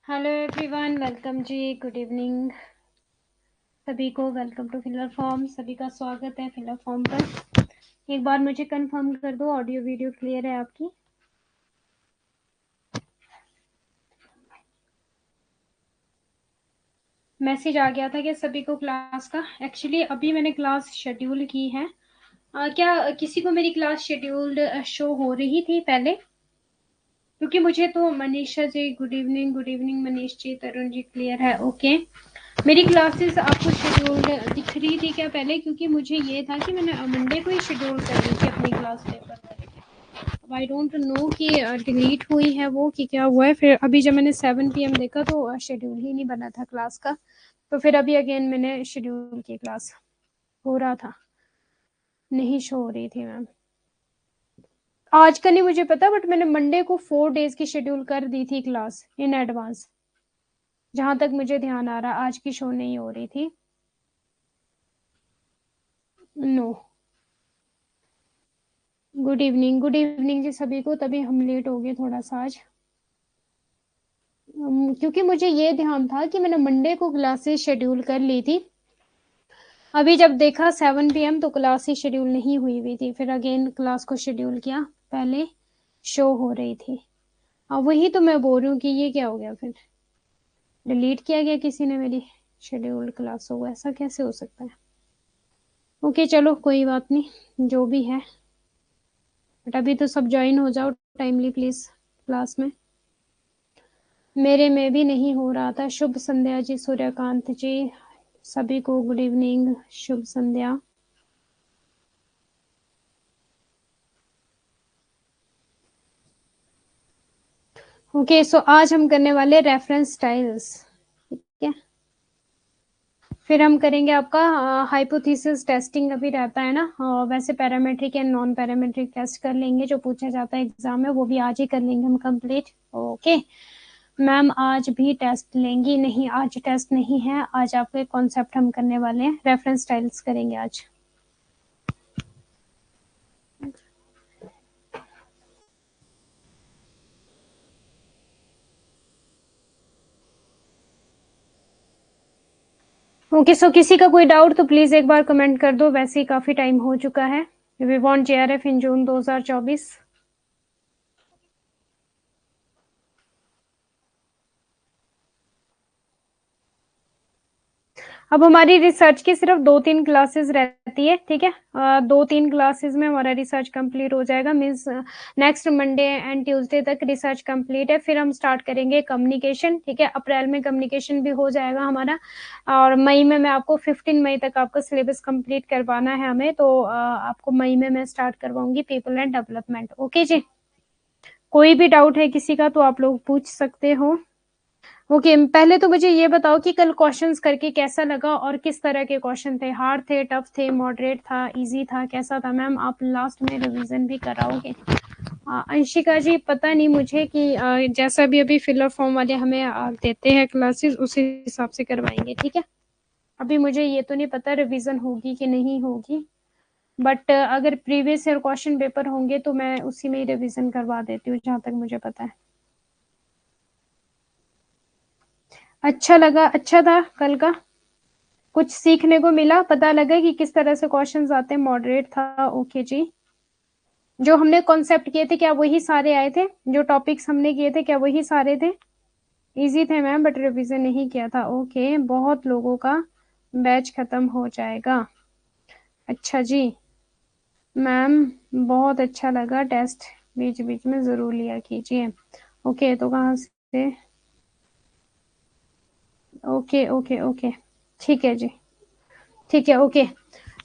Hello everyone, welcome ji, good evening सभी को। Welcome to filler form. सभी का स्वागत है फिलर फॉर्म पर। एक बार मुझे कंफर्म कर दो ऑडियो वीडियो क्लियर है आपकी। मैसेज आ गया था कि सभी को क्लास का। एक्चुअली अभी मैंने क्लास शेड्यूल की है। क्या किसी को मेरी क्लास शेड्यूल्ड शो हो रही थी पहले? क्योंकि मुझे तो Manisha ji, good evening Manish ji, Tarun ji, clear है। ओके, मेरी क्लासेस आपको शेड्यूल्ड दिख रही थी क्या पहले? क्योंकि मुझे ये था कि मैंने मंडे को ही शेड्यूल कर ली थी अपनी क्लास पेपर। अब आई डोंट नो कि डिलीट हुई है वो कि क्या हुआ है। फिर अभी जब मैंने 7 PM देखा तो शेड्यूल ही नहीं बना था क्लास का। तो फिर अभी अगेन मैंने शेड्यूल की क्लास हो रहा था, नहीं शो हो रही थी मैम। आज का नहीं मुझे पता, बट मैंने मंडे को 4 days की शेड्यूल कर दी थी क्लास इन एडवांस, जहां तक मुझे ध्यान आ रहा। आज की शो नहीं हो रही थी। नो, गुड इवनिंग जी सभी को। तभी हम लेट हो गए थोड़ा सा आज। क्योंकि मुझे ये ध्यान था कि मैंने मंडे को क्लासेस शेड्यूल कर ली थी। अभी जब देखा 7 PM तो क्लास ही शेड्यूल नहीं हुई थी। फिर अगेन क्लास को शेड्यूल किया, पहले शो हो रही थी। अब वही तो मैं बोल रही हूँ कि ये क्या हो गया, फिर डिलीट किया गया किसी ने मेरी शेड्यूल्ड क्लास हो। ऐसा कैसे हो सकता है? ओके चलो कोई बात नहीं, जो भी है। बट अभी तो सब ज्वाइन हो जाओ टाइमली प्लीज क्लास में। मेरे में भी नहीं हो रहा था। शुभ संध्या जी, सूर्यकांत जी, सभी को गुड इवनिंग, शुभ संध्या। ओके सो आज हम करने वाले रेफरेंस स्टाइल्स, ठीक है। फिर हम करेंगे आपका हाइपोथेसिस टेस्टिंग अभी रहता है ना। वैसे parametric and non parametric test कर लेंगे जो पूछा जाता है एग्जाम में, वो भी आज ही कर लेंगे हम कंप्लीट। ओके मैम, आज भी टेस्ट लेंगी? नहीं, आज टेस्ट नहीं है। आज आपके कॉन्सेप्ट हम करने वाले हैं, रेफरेंस स्टाइल्स करेंगे आज। ओके सो किसी का कोई डाउट तो प्लीज एक बार कमेंट कर दो। वैसे ही काफी टाइम हो चुका है। वी वांट JRF इन जून 2024। अब हमारी रिसर्च की सिर्फ 2-3 क्लासेस रहती है, ठीक है। 2-3 क्लासेस में हमारा रिसर्च कंप्लीट हो जाएगा। Means next Monday and Tuesday तक रिसर्च कंप्लीट है। फिर हम स्टार्ट करेंगे कम्युनिकेशन, ठीक है। अप्रैल में कम्युनिकेशन भी हो जाएगा हमारा। और मई में मैं आपको 15 मई तक आपका सिलेबस कंप्लीट करवाना है हमें। तो आपको मई में मैं स्टार्ट करवाऊंगी पीपल एंड डेवलपमेंट। ओके जी, कोई भी डाउट है किसी का तो आप लोग पूछ सकते हो। ओके पहले तो मुझे ये बताओ कि कल क्वेश्चंस करके कैसा लगा और किस तरह के क्वेश्चन थे? हार्ड थे, टफ थे, मॉडरेट था, इजी था, कैसा था? मैम आप लास्ट में रिवीजन भी कराओगे? अंशिका जी पता नहीं मुझे कि जैसा भी अभी फिलर फॉर्म वाले हमें देते हैं क्लासेस, उसी हिसाब से करवाएंगे, ठीक है। अभी मुझे ये तो नहीं पता रिवीजन होगी कि नहीं होगी, बट अगर प्रीवियस ईयर क्वेश्चन पेपर होंगे तो मैं उसी में ही रिवीजन करवा देती हूँ जहां तक मुझे पता है। अच्छा लगा, अच्छा था कल का? कुछ सीखने को मिला, पता लगा कि किस तरह से क्वेश्चंस आते हैं? मॉडरेट था, ओके जी। जो हमने कॉन्सेप्ट किए थे क्या वही सारे आए थे? जो टॉपिक्स हमने किए थे क्या वही सारे थे? इजी थे मैम, बट रिवीजन नहीं किया था। ओके, बहुत लोगों का बैच खत्म हो जाएगा। अच्छा जी मैम, बहुत अच्छा लगा टेस्ट, बीच बीच में जरूर लिया कीजिए। ओके तो कहाँ से? ओके ओके ओके, ठीक है जी, ठीक है। ओके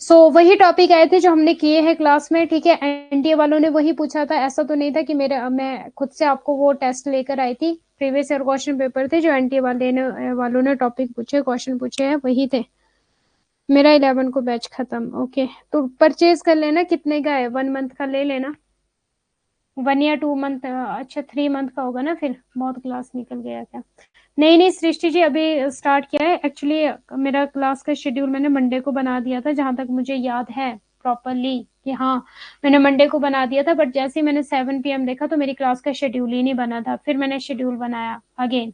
सो वही टॉपिक आए थे जो हमने किए हैं क्लास में, ठीक है। एनटीए वालों ने वही पूछा था। ऐसा तो नहीं था कि मैं खुद से आपको वो टेस्ट लेकर आई थी। प्रीवियस ईयर क्वेश्चन पेपर थे जो एनटीए वालों ने टॉपिक पूछे, क्वेश्चन पूछे हैं, वही थे। मेरा 11 को बैच खत्म। ओके तो परचेज कर लेना, कितने का है? 1 मंथ का ले लेना, 1 या 2 मंथ। अच्छा 3 मंथ का होगा ना, फिर बहुत क्लास निकल गया क्या? नहीं नहीं सृष्टि जी, अभी स्टार्ट किया है। एक्चुअली मेरा क्लास का शेड्यूल मैंने मंडे को बना दिया था, जहां तक मुझे याद है प्रॉपरली कि हाँ मैंने मंडे को बना दिया था। बट जैसे ही मैंने 7 PM देखा तो मेरी क्लास का शेड्यूल ही नहीं बना था। फिर मैंने शेड्यूल बनाया अगेन,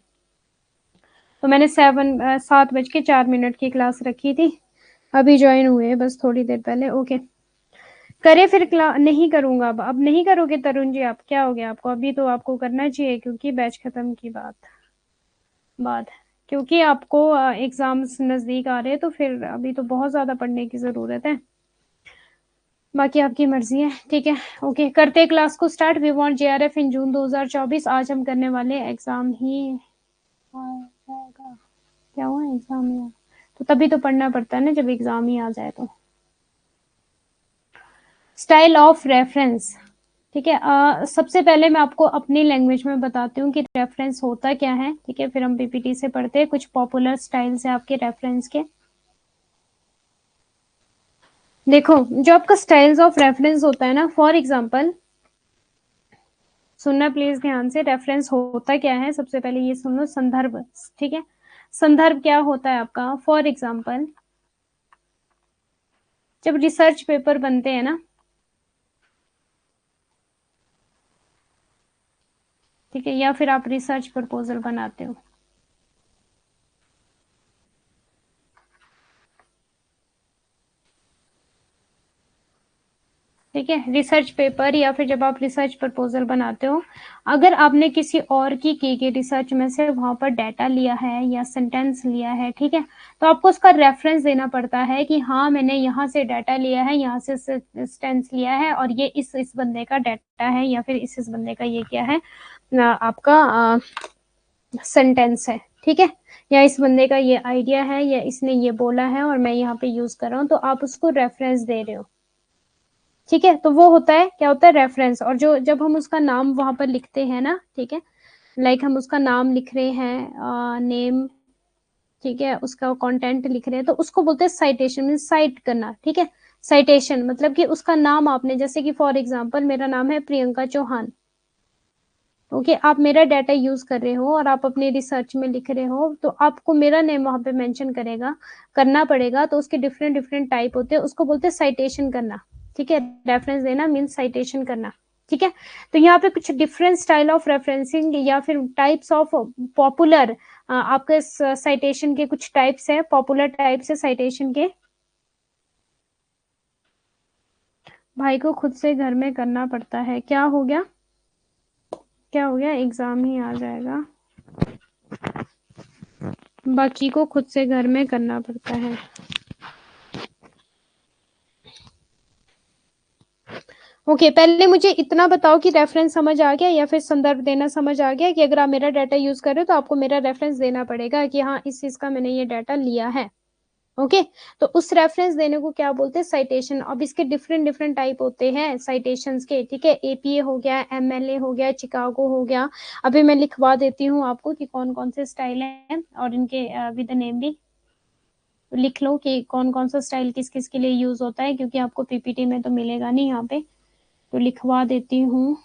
तो मैंने 7:04 की क्लास रखी थी, अभी ज्वाइन हुए बस थोड़ी देर पहले। ओके, करे फिर नहीं करूंगा अब नहीं करोगे तरुण जी आप? क्या हो गया आपको? अभी तो आपको करना चाहिए क्योंकि बैच खत्म की बात है, क्योंकि आपको एग्जाम्स नजदीक आ रहे हैं, तो फिर अभी तो बहुत ज्यादा पढ़ने की जरूरत है। बाकी आपकी मर्जी है, ठीक है। ओके, करते हैं क्लास को स्टार्ट। वी वांट जेआरएफ इन जून 2024। आज हम करने वाले एग्जाम ही आएगा। क्या हुआ? एग्जाम ही तो तभी तो पढ़ना पड़ता है ना, जब एग्जाम ही आ जाए तो। स्टाइल ऑफ रेफरेंस, ठीक है। सबसे पहले मैं आपको अपनी लैंग्वेज में बताती हूँ कि रेफरेंस होता क्या है, ठीक है। फिर हम पीपीटी से पढ़ते हैं। कुछ पॉपुलर स्टाइल्स है आपके रेफरेंस के। देखो, जो आपका स्टाइल्स ऑफ रेफरेंस होता है ना, फॉर एग्जांपल, सुनना प्लीज ध्यान से। रेफरेंस होता क्या है, सबसे पहले ये सुन लो, संदर्भ, ठीक है। संदर्भ क्या होता है आपका? फॉर एग्जांपल, जब रिसर्च पेपर बनते हैं ना, ठीक है, या फिर आप रिसर्च प्रपोजल बनाते हो, ठीक है, रिसर्च पेपर या फिर जब आप रिसर्च प्रपोजल बनाते हो, अगर आपने किसी और की गई रिसर्च में से वहां पर डाटा लिया है या सेंटेंस लिया है, ठीक है, तो आपको उसका रेफरेंस देना पड़ता है कि हाँ मैंने यहाँ से डाटा लिया है, यहाँ से सेंटेंस लिया है, और ये इस बंदे का डाटा है, या फिर इस बंदे का ये क्या है, आपका सेंटेंस है, ठीक है, या इस बंदे का ये आइडिया है, या इसने ये बोला है और मैं यहाँ पे यूज कर रहा हूँ, तो आप उसको रेफरेंस दे रहे हो, ठीक है। तो वो होता है, क्या होता है? रेफरेंस। और जो जब हम उसका नाम वहां पर लिखते हैं ना, ठीक है, लाइक हम उसका नाम लिख रहे हैं, नेम, ठीक है, उसका कंटेंट लिख रहे हैं, तो उसको बोलते हैं साइटेशन, मीन साइट करना, ठीक है। साइटेशन मतलब कि उसका नाम आपने, जैसे कि फॉर एग्जांपल मेरा नाम है प्रियंका चौहान, ओके, आप मेरा डाटा यूज कर रहे हो और आप अपनी रिसर्च में लिख रहे हो, तो आपको मेरा नेम वहां पे मेंशन करना पड़ेगा। तो उसके डिफरेंट डिफरेंट टाइप होते हैं, उसको बोलते हैं साइटेशन करना, ठीक है। रेफरेंस देना मीन साइटेशन करना, ठीक है। तो यहाँ पे कुछ डिफरेंट स्टाइल ऑफ रेफरेंसिंग या फिर टाइप्स ऑफ पॉपुलर, आपके साइटेशन के कुछ टाइप्स है, पॉपुलर टाइप्स है साइटेशन के। भाई को खुद से घर में करना पड़ता है, क्या हो गया? क्या हो गया? एग्जाम ही आ जाएगा, बाकी को खुद से घर में करना पड़ता है। ओके, पहले मुझे इतना बताओ कि रेफरेंस समझ आ गया या फिर संदर्भ देना समझ आ गया, कि अगर आप मेरा डाटा यूज कर रहे हो तो आपको मेरा रेफरेंस देना पड़ेगा कि हाँ इस चीज का मैंने ये डाटा लिया है। ओके, तो उस रेफरेंस देने को क्या बोलते हैं? साइटेशन। अब इसके डिफरेंट डिफरेंट टाइप होते हैं साइटेशंस के, ठीक है। एपीए हो गया, एमएलए हो गया, चिकागो हो गया। अभी मैं लिखवा देती हूँ आपको कि कौन कौन से स्टाइल हैं, और इनके विद नेम भी लिख लो कि कौन कौन सा स्टाइल किस किस के लिए यूज होता है, क्योंकि आपको पीपीटी में तो मिलेगा नहीं यहाँ पे, तो लिखवा देती हूँ।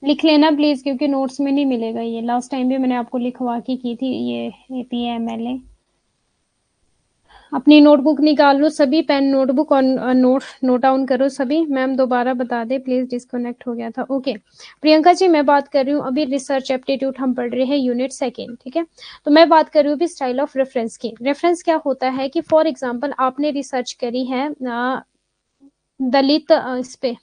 लिख लेना प्लीज, क्योंकि नोट्स में नहीं मिलेगा ये। लास्ट टाइम भी मैंने आपको लिखवा की थी ये एपीएमएलए। अपनी नोटबुक निकाल लो सभी, पेन नोटबुक, और नोट डाउन करो सभी। मैम दोबारा बता दे प्लीज, डिस्कनेक्ट हो गया था। ओके, प्रियंका जी मैं बात कर रही हूँ अभी रिसर्च एप्टीट्यूड हम पढ़ रहे हैं, यूनिट सेकेंड, ठीक है। तो मैं बात कर रही हूँ अभी स्टाइल ऑफ रेफरेंस की। रेफरेंस क्या होता है कि फॉर एग्जाम्पल आपने रिसर्च करी है दलित इस पे,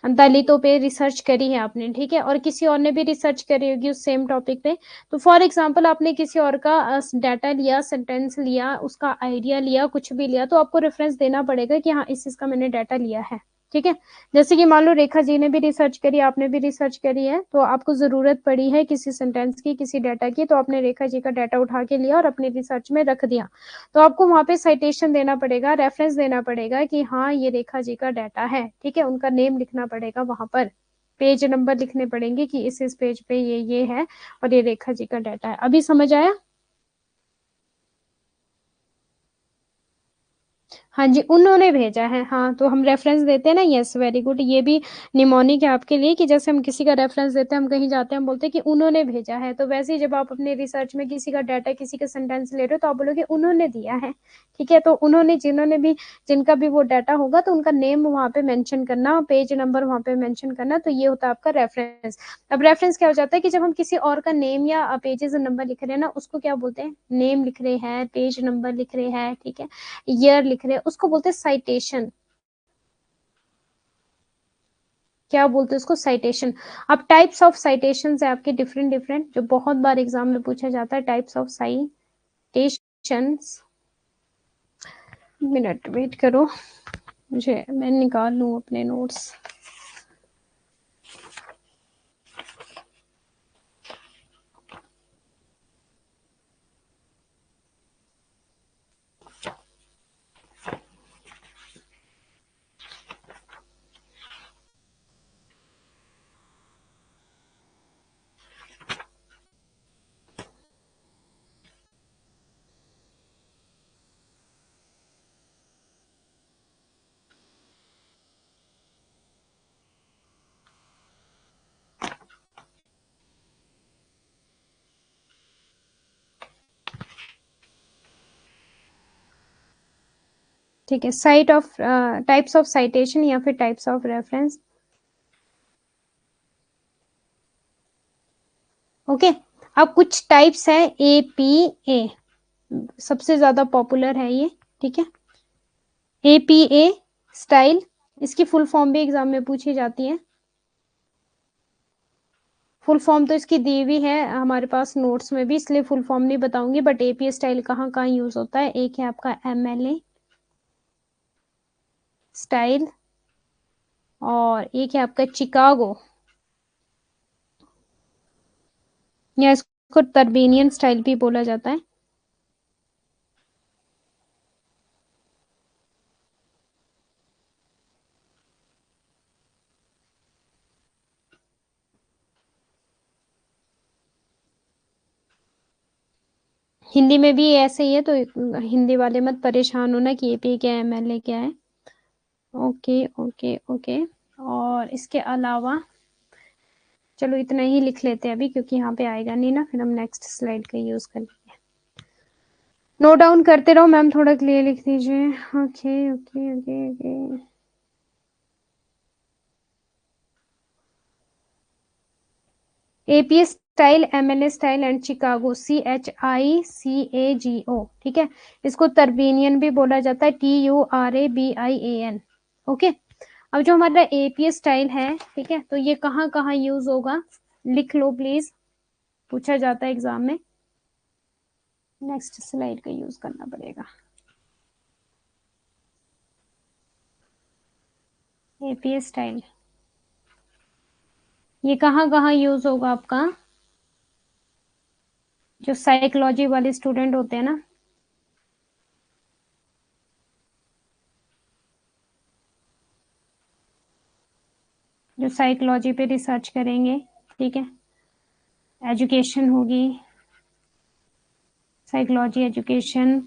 दलितों पे रिसर्च करी है आपने, ठीक है, और किसी और ने भी रिसर्च करी होगी उस सेम टॉपिक पे। तो फॉर एग्जांपल आपने किसी और का डाटा लिया, सेंटेंस लिया, उसका आइडिया लिया, कुछ भी लिया, तो आपको रेफरेंस देना पड़ेगा कि हाँ इस चीज का मैंने डाटा लिया है, ठीक है। जैसे कि मान लो रेखा जी ने भी रिसर्च करी, आपने भी रिसर्च करी है, तो आपको जरूरत पड़ी है किसी सेंटेंस की, किसी डाटा की, तो आपने रेखा जी का डाटा उठा के लिया और अपनी रिसर्च में रख दिया। तो आपको वहां पे साइटेशन देना पड़ेगा, रेफरेंस देना पड़ेगा कि हाँ ये रेखा जी का डाटा है, ठीक है। उनका नेम लिखना पड़ेगा वहां पर, पेज नंबर लिखने पड़ेंगे कि इस पेज पे ये है और ये रेखा जी का डाटा है। अभी समझ आया? हाँ जी, उन्होंने भेजा है। हाँ, तो हम रेफरेंस देते हैं ना, यस वेरी गुड। ये भी निमोनिक है आपके लिए कि जैसे हम किसी का रेफरेंस देते हैं, हम कहीं जाते हैं, हम बोलते हैं कि उन्होंने भेजा है। तो वैसे ही जब आप अपने रिसर्च में किसी का डाटा, किसी का सेंटेंस ले रहे हो, तो आप बोलोगे उन्होंने दिया है। ठीक है, तो उन्होंने, जिन्होंने भी, जिनका भी वो डाटा होगा, तो उनका नेम वहाँ पे मेंशन करना, पेज नंबर वहाँ पे मेंशन करना, तो ये होता है आपका रेफरेंस। अब रेफरेंस क्या हो जाता है कि जब हम किसी और का नेम या पेजेस नंबर लिख रहे हैं ना, उसको क्या बोलते हैं, नेम लिख रहे हैं, पेज नंबर लिख रहे हैं, ठीक है, ईयर लिख रहे हैं, उसको बोलते हैं साइटेशन। क्या बोलते हैं उसको, साइटेशन। अब टाइप्स ऑफ साइटेशंस है आपके डिफरेंट डिफरेंट, जो बहुत बार एग्जाम में पूछा जाता है, types of citations. Minute wait करो, मुझे, मैं निकाल लूं अपने नोट्स। ठीक है, cite of, types of citation या फिर टाइप्स ऑफ रेफरेंस। ओके, अब कुछ टाइप्स है, APA, सबसे ज्यादा पॉपुलर है ये। ठीक है, APA स्टाइल, इसकी फुल फॉर्म भी एग्जाम में पूछी जाती है। फुल फॉर्म तो इसकी दी हुई है हमारे पास नोट्स में भी, इसलिए फुल फॉर्म नहीं बताऊंगी, बट APA स्टाइल कहाँ कहाँ यूज होता है। एक है आपका MLA स्टाइल, और एक है आपका चिकागो, या इसको टर्बेनियन स्टाइल भी बोला जाता है। हिंदी में भी ऐसे ही है, तो हिंदी वाले मत परेशान होना कि APA क्या है, MLA क्या है। Okay okay okay. और इसके अलावा चलो इतना ही लिख लेते हैं अभी, क्योंकि यहाँ पे आएगा नहीं ना, फिर हम नेक्स्ट स्लाइड का यूज कर लेंगे। नोट डाउन करते रहो मैम, थोड़ा क्लियर लिख दीजिए। Okay okay okay okay. APA style, MLA style and Chicago, CHICAGO, ठीक है। इसको तर्बेनियन भी बोला जाता है, TURABIAN। ओके, अब जो हमारा APA स्टाइल है, ठीक है, तो ये कहाँ कहाँ यूज होगा, लिख लो प्लीज, पूछा जाता है एग्जाम में। नेक्स्ट स्लाइड का यूज करना पड़ेगा। APA स्टाइल ये कहाँ कहाँ यूज होगा आपका, जो साइकोलॉजी वाले स्टूडेंट होते हैं ना, जो साइकोलॉजी पे रिसर्च करेंगे, ठीक है, एजुकेशन होगी, साइकोलॉजी एजुकेशन,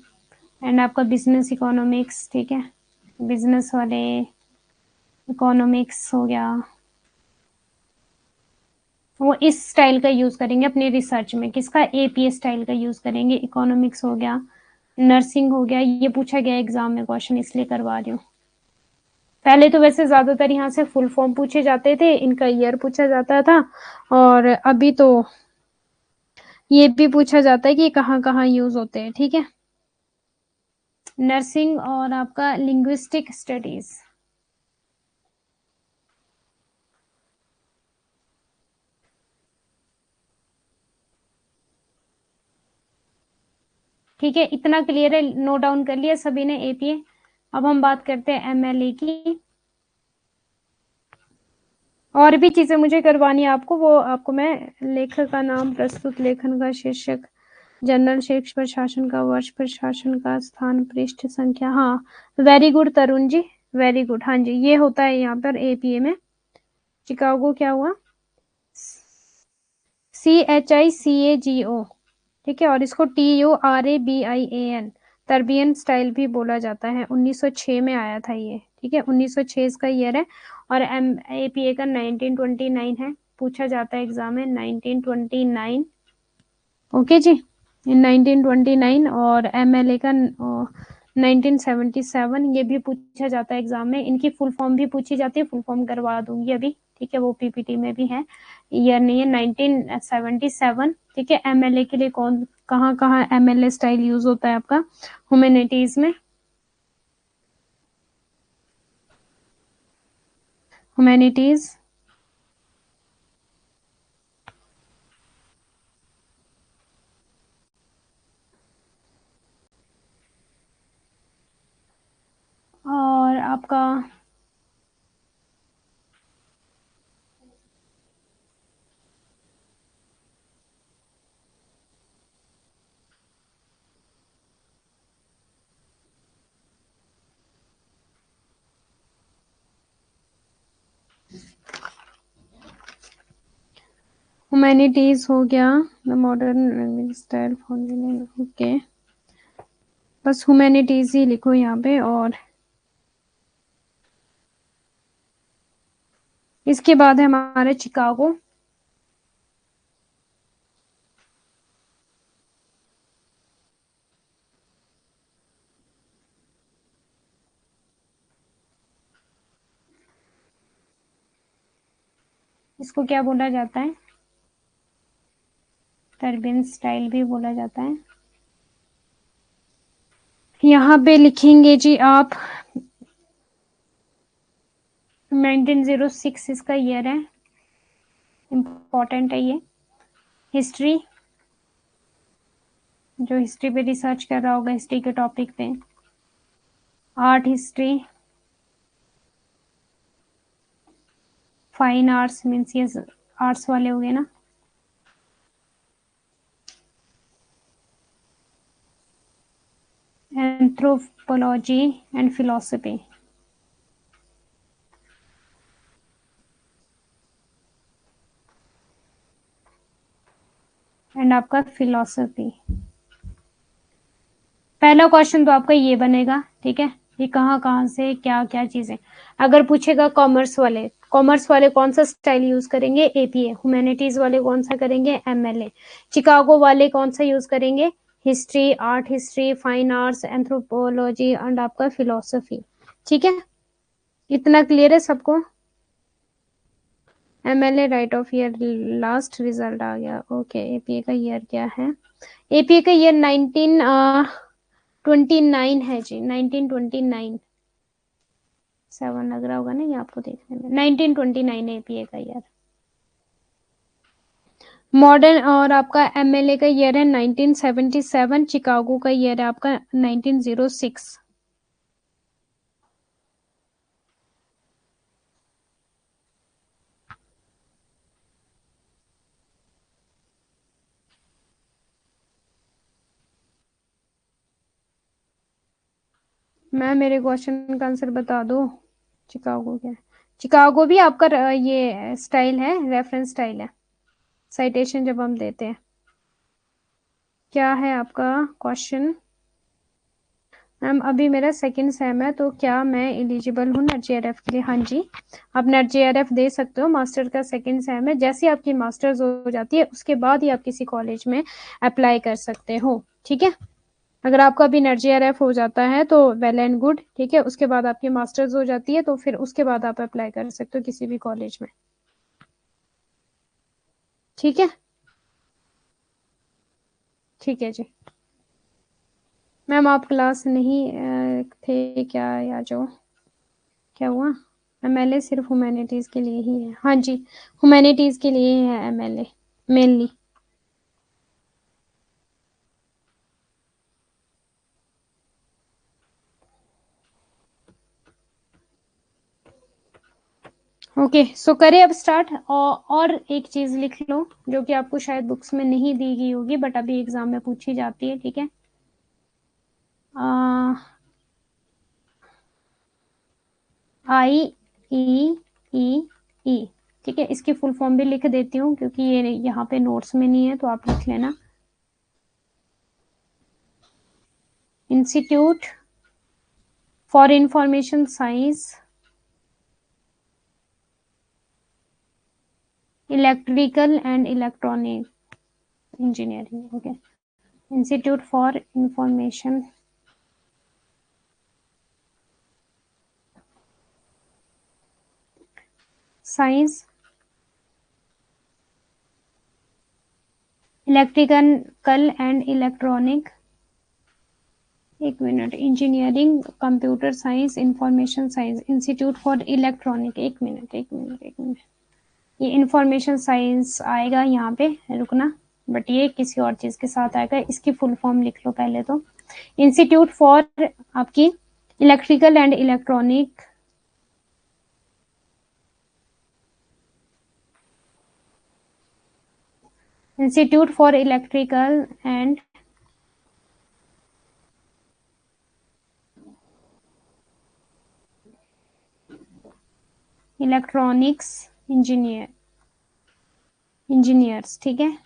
एंड आपका बिजनेस इकोनॉमिक्स, ठीक है, बिजनेस वाले इकोनॉमिक्स हो गया, वो इस स्टाइल का यूज करेंगे अपने रिसर्च में। किसका, APA स्टाइल का यूज करेंगे। इकोनॉमिक्स हो गया, नर्सिंग हो गया, ये पूछा गया एग्जाम में क्वेश्चन, इसलिए करवा रही हूँ। पहले तो वैसे ज्यादातर यहाँ से फुल फॉर्म पूछे जाते थे, इनका ईयर पूछा जाता था, और अभी तो ये भी पूछा जाता है कि कहाँ कहाँ यूज होते हैं। ठीक है, नर्सिंग और आपका लिंग्विस्टिक स्टडीज। ठीक है, इतना क्लियर है, नोट डाउन कर लिया सभी ने APA। अब हम बात करते हैं MLA की। और भी चीजें मुझे करवानी है आपको, वो आपको मैं, लेखक का नाम, प्रस्तुत लेखन का शीर्षक, जनरल शेक्स, प्रशासन का वर्ष, प्रशासन का स्थान, पृष्ठ संख्या। हाँ, very good Tarun ji, very good. हाँ जी, ये होता है यहाँ पर APA में। चिकागो क्या हुआ, CHICAGO, ठीक है, और इसको TURABIAN, टर्बियन स्टाइल भी बोला जाता है। 1906 में आया था ये, ठीक है, 1906 इसका ईयर है। और APA का 1929 है, पूछा जाता है एग्जाम में 1929। ओके जी, 1929। और MLA का 1977, ये भी पूछा जाता है एग्जाम में। इनकी फुल फॉर्म भी पूछी जाती है, फुल फॉर्म करवा दूंगी अभी, ठीक है, वो PPT में भी है, ईयर नहीं है, 1977। ठीक है, MLA के लिए कौन कहाँ कहाँ MLA स्टाइल यूज होता है आपका? ह्यूमैनिटीज में, ह्यूमैनिटीज, और आपका ह्यूमैनिटीज हो गया, the modern style for, okay, बस ह्यूमैनिटीज ही लिखो यहाँ पे। और इसके बाद है हमारे चिकागो। इसको क्या बोला जाता है? टर्बियन स्टाइल भी बोला जाता है। यहाँ पे लिखेंगे जी आप 1906 इसका ईयर है, इम्पोर्टेंट है ये। हिस्ट्री, जो हिस्ट्री पे रिसर्च कर रहा होगा, हिस्ट्री के टॉपिक पे। Art history, fine arts means ये आर्ट्स वाले हो गए ना। एंथ्रोपोलॉजी एंड फिलोसफी, एंड आपका फिलोसफी। पहला क्वेश्चन तो आपका ये बनेगा, ठीक है, ये कहाँ कहाँ से क्या क्या चीजें। अगर पूछेगा कॉमर्स वाले कौन सा स्टाइल यूज करेंगे? APA। ह्यूमैनिटीज वाले कौन सा करेंगे? MLA। चिकागो वाले कौन सा यूज करेंगे? History, art history, fine arts, anthropology and आपका फिलोसफी। ठीक है, इतना क्लियर है सबको? MLA right of year last result आ गया। ओके, APA का ईयर क्या है? APA का ईयर 1929 है जी, 1929। 7 लग रहा होगा ना ये आपको देखने में, 1929 APA का ईयर। मॉडर्न और आपका MLA का ईयर है 1977। चिकागो का ईयर है आपका 1906। मैं मेरे क्वेश्चन का आंसर बता दो। चिकागो क्या है? चिकागो भी आपका ये स्टाइल है, रेफरेंस स्टाइल है, साइटेशन जब हम देते हैं। क्या है आपका क्वेश्चन? मैम अभी मेरा सेकंड सेम है, तो क्या मैं एलिजिबल हूँ नेट JRF के लिए? हाँ जी, आप नेट JRF दे सकते हो। मास्टर का सेकंड सेम है, जैसे ही आपकी मास्टर्स हो जाती है उसके बाद ही आप किसी कॉलेज में अप्लाई कर सकते हो। ठीक है, अगर आपका अभी नेट JRF हो जाता है तो वेल एंड गुड, ठीक है, उसके बाद आपकी मास्टर्स हो जाती है तो फिर उसके बाद आप अप्लाई कर सकते हो किसी भी कॉलेज में। ठीक है, ठीक है जी। मैम आप क्लास नहीं थे क्या, या जो क्या हुआ? MLA सिर्फ ह्यूमैनिटीज के लिए ही है? हाँ जी, ह्यूमैनिटीज के लिए ही है MLA मेनली। ओके, सो करें अब स्टार्ट। और एक चीज लिख लो जो कि आपको शायद बुक्स में नहीं दी गई होगी बट अभी एग्जाम में पूछी जाती है, ठीक है। IEEE, ठीक है, इसकी फुल फॉर्म भी लिख देती हूँ क्योंकि ये यहाँ पे नोट्स में नहीं है, तो आप लिख लेना। Institute for information science, electrical and electronic engineering. Okay, institute for information science, electrical and electronic, एक minute, engineering, computer science, information science, institute for electronic, एक मिनट एक मिनट एक मिनट, ये इंफॉर्मेशन साइंस आएगा यहाँ पे, रुकना, बट ये किसी और चीज के साथ आएगा। इसकी फुल फॉर्म लिख लो पहले तो, इंस्टीट्यूट फॉर आपकी electrical and electronic, institute for electrical and electronics engineers, ठीक है।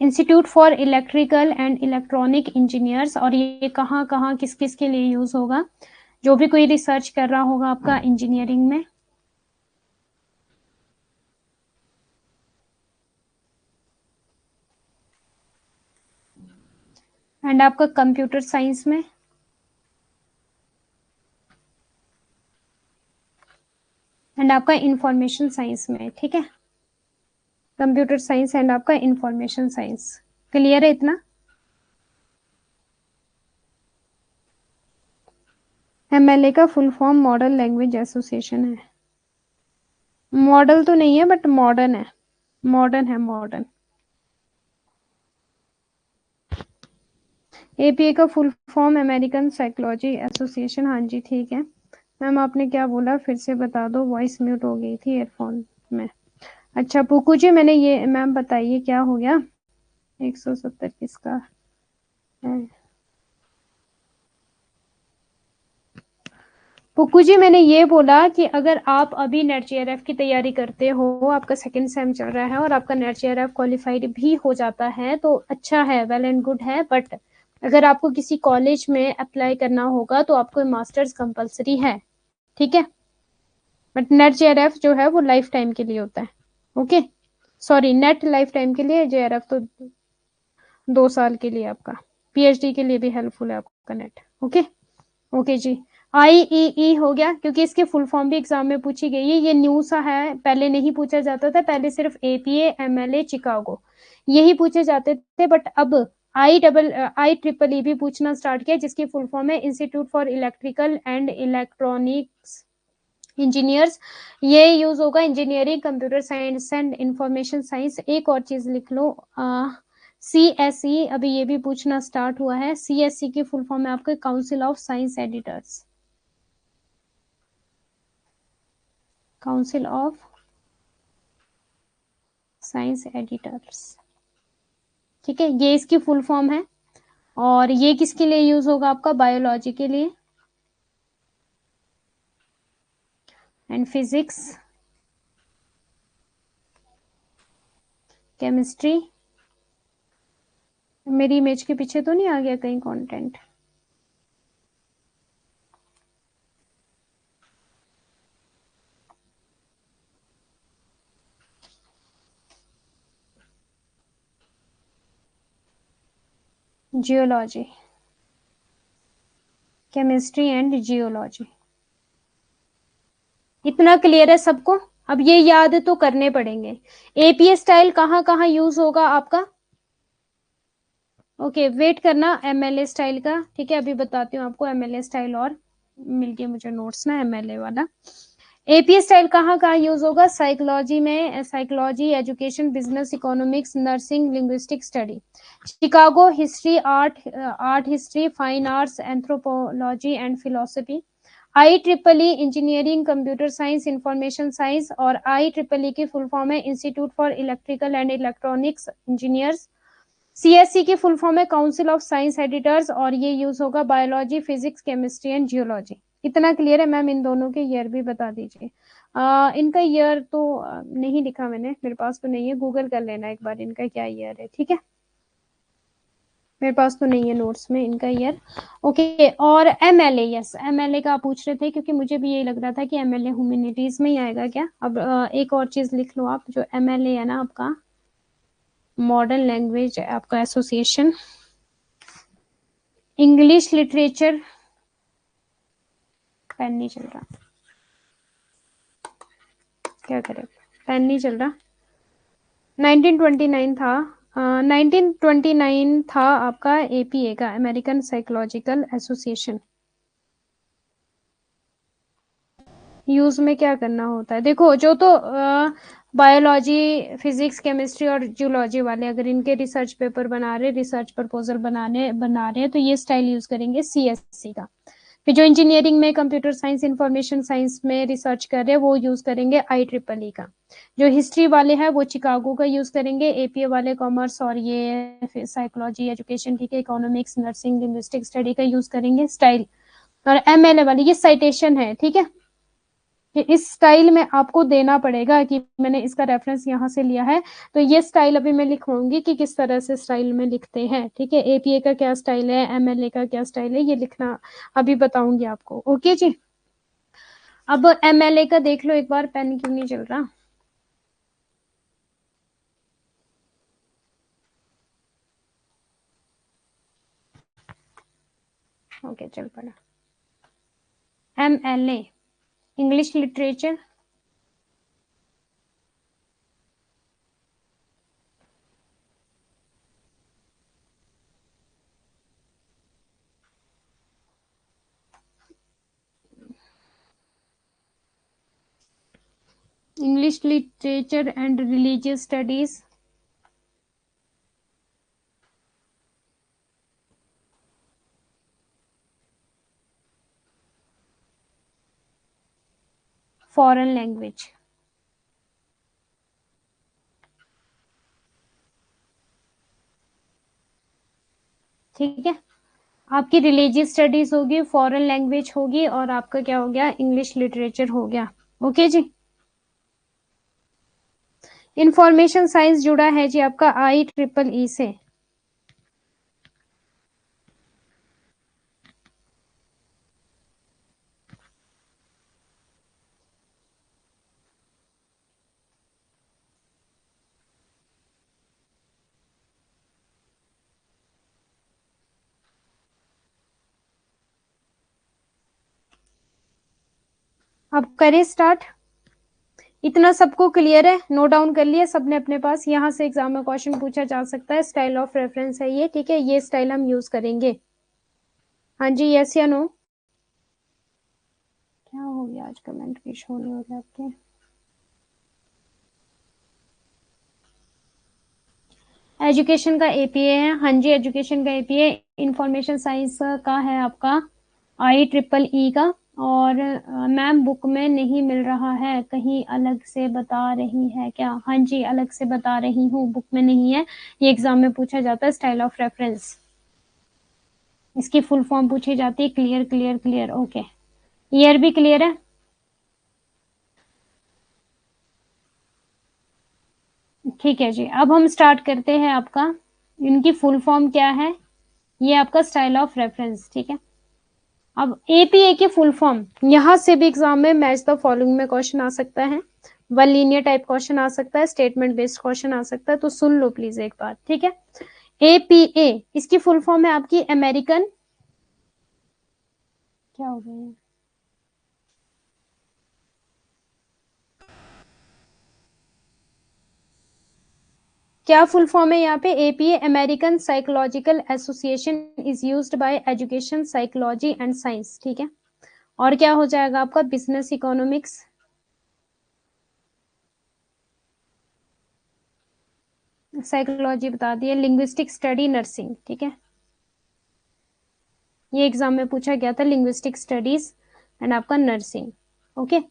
Institute for electrical and electronic engineers, और ये कहाँ कहाँ किस किस के लिए यूज होगा, जो भी कोई रिसर्च कर रहा होगा आपका इंजीनियरिंग में, एंड आपका कंप्यूटर साइंस में, एंड आपका इंफॉर्मेशन साइंस में, ठीक है। कंप्यूटर साइंस एंड आपका इंफॉर्मेशन साइंस, क्लियर है इतना। एमएलए का full form model language association है। मॉडल तो नहीं है बट मॉडर्न है, मॉडर्न है, मॉडर्न। एपीए का full form American psychology association, हाँ जी ठीक है। मैम आपने क्या बोला फिर से बता दो, वॉइस म्यूट हो गई थी ईयरफोन में। अच्छा पुकू जी, मैंने ये, मैम बताइए क्या हो गया, 170 किसका है। पुक्कू जी मैंने ये बोला कि अगर आप अभी नेट जेआरएफ की तैयारी करते हो, आपका सेकंड सेम चल रहा है और आपका नेट जेआरएफ क्वालिफाइड भी हो जाता है तो अच्छा है, वेल एंड गुड है, बट अगर आपको किसी कॉलेज में अप्लाई करना होगा तो आपको मास्टर्स कंपलसरी है, ठीक है। बट नेट जेआरएफ जो है वो लाइफ टाइम के लिए होता है, okay. Sorry, net life time के लिए, जेआरएफ तो 2 साल के लिए, आपका पीएचडी के लिए भी हेल्पफुल है आपका नेट, ओके। ओके जी, आईईई हो गया, क्योंकि इसके फुल फॉर्म भी एग्जाम में पूछी गई है, ये न्यू सा है, पहले नहीं पूछा जाता था, पहले सिर्फ एपीए एमएलए चिकागो यही पूछे जाते थे, बट अब आई ट्रिपल ई भी पूछना स्टार्ट किया, जिसकी फुल फॉर्म है institute for electrical and electronics engineers. ये यूज होगा engineering, computer science and information science. एक और चीज लिख लो, सीएसई, अभी ये भी पूछना स्टार्ट हुआ है। सीएसई की फुल फॉर्म है आपके council of science editors, council of science editors, ठीक है, ये इसकी फुल फॉर्म है। और ये किसके लिए यूज होगा आपका, बायोलॉजी के लिए एंड फिजिक्स, केमिस्ट्री। मेरी इमेज के पीछे तो नहीं आ गया कहीं content, geology, chemistry and geology, इतना क्लियर है सबको। अब ये याद तो करने पड़ेंगे। एपीए स्टाइल कहाँ कहाँ यूज होगा आपका, ओके वेट करना एमएलए स्टाइल का, ठीक है, अभी बताती हूँ आपको एमएलए स्टाइल, और मिल गया मुझे नोट्स ना एमएलए वाला। एपीए स्टाइल कहाँ कहाँ यूज होगा, साइकोलॉजी में, psychology, education, business, economics, nursing, linguistic study, Chicago, history, art history, fine arts, anthropology and philosophy, I triple E engineering, computer science, information science, और आई ट्रिपल ई की full form है institute for electrical and electronics engineers. CSC की full form है council of science editors, और ये use होगा biology, physics, chemistry and geology. इतना clear है मैम? इन दोनों के ईयर भी बता दीजिए। इनका ईयर तो नहीं लिखा मैंने, मेरे पास तो नहीं है, गूगल कर लेना एक बार इनका क्या ईयर है, ठीक है? मेरे पास तो नहीं है नोट्स में इनका ईयर। ओके, और एमएलए, यस एमएलए का आप पूछ रहे थे, क्योंकि मुझे भी यही लग रहा था कि एमएलए ह्यूमैनिटीज में ही आएगा क्या। अब एक और चीज लिख लो आप, जो एमएलए है ना आपका, मॉडर्न लैंग्वेज आपका एसोसिएशन, इंग्लिश लिटरेचर, पेन नहीं चल रहा, क्या करें, पेन नहीं चल रहा। 1929 था, 1929 था आपका एपीए का, अमेरिकन साइकोलॉजिकल एसोसिएशन। यूज में क्या करना होता है, देखो जो तो बायोलॉजी, फिजिक्स, केमिस्ट्री और जूलॉजी वाले अगर इनके रिसर्च पेपर बना रहे, रिसर्च प्रपोजल बना रहे हैं, तो ये स्टाइल यूज करेंगे सीएससी का। फिर जो इंजीनियरिंग में, कंप्यूटर साइंस, इंफॉर्मेशन साइंस में रिसर्च कर रहे हैं, वो यूज करेंगे IEEE का। जो हिस्ट्री वाले हैं वो चिकागो का यूज करेंगे, एपीए वाले कॉमर्स और ये साइकोलॉजी, एजुकेशन, ठीक है, इकोनॉमिक्स, नर्सिंग, लिंग्विस्टिक स्टडी का यूज करेंगे स्टाइल। और एमएलए वाले ये साइटेशन है, ठीक है, कि इस स्टाइल में आपको देना पड़ेगा कि मैंने इसका रेफरेंस यहाँ से लिया है। तो ये स्टाइल अभी मैं लिखवाऊंगी कि किस तरह से स्टाइल में लिखते हैं, ठीक है। एपीए का क्या स्टाइल है, एमएलए का क्या स्टाइल है, ये लिखना अभी बताऊंगी आपको। ओके जी, अब एमएलए का देख लो एक बार, पेन क्यों नहीं चल रहा। ओके चल पड़ा। MLA English literature, English literature and religious studies, foreign language, ठीक है। आपकी रिलीजियस स्टडीज होगी, फॉरेन लैंग्वेज होगी, और आपका क्या हो गया, इंग्लिश लिटरेचर हो गया। ओके जी। इंफॉर्मेशन साइंस जुड़ा है जी आपका IEEE से। अब करें स्टार्ट। इतना सबको क्लियर है, नोट डाउन कर लिया सबने अपने पास। यहाँ से एग्जाम में क्वेश्चन पूछा जा सकता है, स्टाइल ऑफ रेफरेंस है ये, ठीक है, ये स्टाइल हम यूज करेंगे। हाँ जी, यस या नो। क्या हो गया, आज कमेंट भी शो नहीं हो रहे आपके। एजुकेशन का एपीए है, हाँ जी, एजुकेशन का एपीए। इंफॉर्मेशन साइंस का है आपका IEEE का। और मैम बुक में नहीं मिल रहा है, कहीं अलग से बता रही है क्या? हाँ जी, अलग से बता रही हूँ, बुक में नहीं है। ये एग्जाम में पूछा जाता है, स्टाइल ऑफ रेफरेंस, इसकी फुल फॉर्म पूछी जाती है। Clear clear clear, okay. Year भी क्लियर है, ठीक है जी। अब हम स्टार्ट करते हैं आपका, इनकी फुल फॉर्म क्या है, ये आपका स्टाइल ऑफ रेफरेंस, ठीक है। अब एपीए की फुल फॉर्म, यहां से भी एग्जाम में मैच द फॉलोइंग में क्वेश्चन आ सकता है, वन लीनियर टाइप क्वेश्चन आ सकता है, स्टेटमेंट बेस्ड क्वेश्चन आ सकता है, तो सुन लो प्लीज एक बार, ठीक है। एपीए इसकी फुल फॉर्म है आपकी अमेरिकन, क्या हो गया, क्या फुल फॉर्म है यहाँ पे, APA American psychological association is used by education, psychology and science, ठीक है। और क्या हो जाएगा आपका, बिजनेस, इकोनॉमिक्स, साइकोलॉजी बता दिए, लिंग्विस्टिक स्टडी, नर्सिंग, ठीक है। ये एग्जाम में पूछा गया था, लिंग्विस्टिक स्टडीज एंड आपका नर्सिंग, ओके।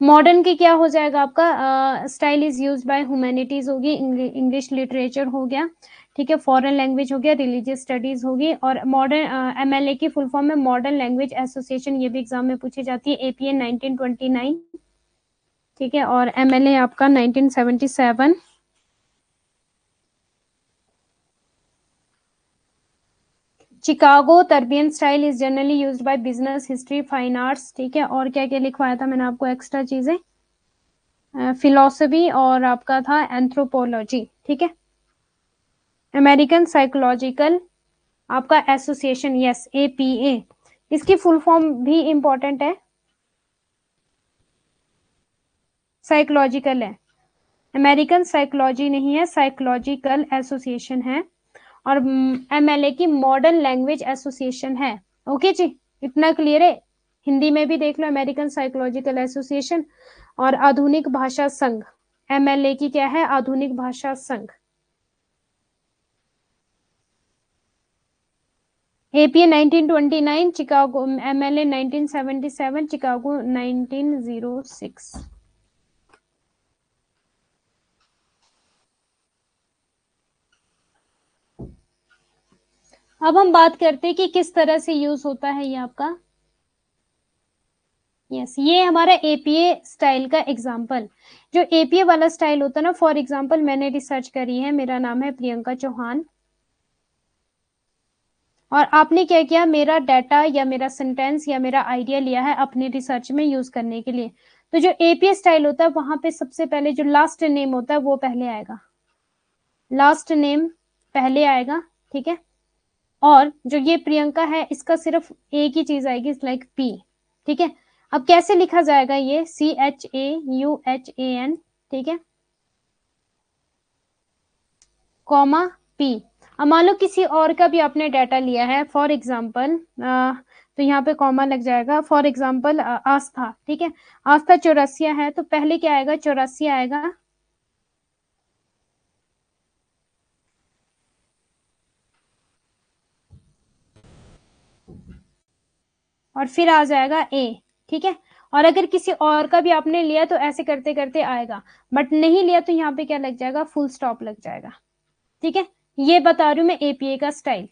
मॉडर्न की क्या हो जाएगा आपका, style is used by humanities होगी, इंग्लिश लिटरेचर हो गया, ठीक है, फॉरेन लैंग्वेज हो गया, रिलीजियस स्टडीज होगी, और मॉडर्न एमएलए की फुल फॉर्म में मॉडर्न लैंग्वेज एसोसिएशन, ये भी एग्जाम में पूछी जाती है, एपीए 1929, ठीक है, और एमएलए आपका 1977। Chicago Turabian style is generally used by business, history, fine arts, ठीक है, और क्या क्या लिखवाया था मैंने आपको एक्स्ट्रा चीजें, फिलोसफी और आपका था एंथ्रोपोलॉजी, ठीक है। अमेरिकन साइकोलॉजिकल आपका एसोसिएशन, यस, एपीए, इसकी फुल फॉर्म भी इंपॉर्टेंट है, साइकोलॉजिकल है, अमेरिकन साइकोलॉजी नहीं है, साइकोलॉजिकल एसोसिएशन है, और एमएलए की मॉडर्न लैंग्वेज एसोसिएशन है। ओके जी, इतना क्लियर है। हिंदी में भी देख लो, अमेरिकन साइकोलॉजिकल एसोसिएशन, और आधुनिक भाषा संघ, एमएलए की क्या है, आधुनिक भाषा संघ। APA 1929, Chicago MLA 1977, Chicago 1906। अब हम बात करते हैं कि किस तरह से यूज होता है ये आपका, यस, ये हमारा एपीए स्टाइल का एग्जाम्पल। जो एपीए वाला स्टाइल होता है ना, फॉर एग्जाम्पल मैंने रिसर्च करी है, मेरा नाम है प्रियंका चौहान, और आपने क्या किया, मेरा डाटा या मेरा सेंटेंस या मेरा आइडिया लिया है अपने रिसर्च में यूज करने के लिए। तो जो एपीए स्टाइल होता है वहां पे सबसे पहले जो लास्ट नेम होता है वो पहले आएगा, लास्ट नेम पहले आएगा, ठीक है, और जो ये प्रियंका है इसका सिर्फ एक ही चीज आएगी, लाइक पी, ठीक है। अब कैसे लिखा जाएगा ये, CHAUHAN, ठीक है, कॉमा पी। अब मान लो किसी और का भी आपने डाटा लिया है, फॉर एग्जाम्पल तो यहाँ पे कॉमा लग जाएगा, फॉर एग्जाम्पल आस्था, ठीक है, आस्था चौरसिया है, तो पहले क्या आएगा, चौरसिया आएगा, और फिर आ जाएगा ए, ठीक है। और अगर किसी और का भी आपने लिया तो ऐसे करते करते आएगा, बट नहीं लिया तो यहाँ पे क्या लग जाएगा, फुल स्टॉप लग जाएगा, ठीक है। ये बता रही हूँ मैं एपीए का स्टाइल,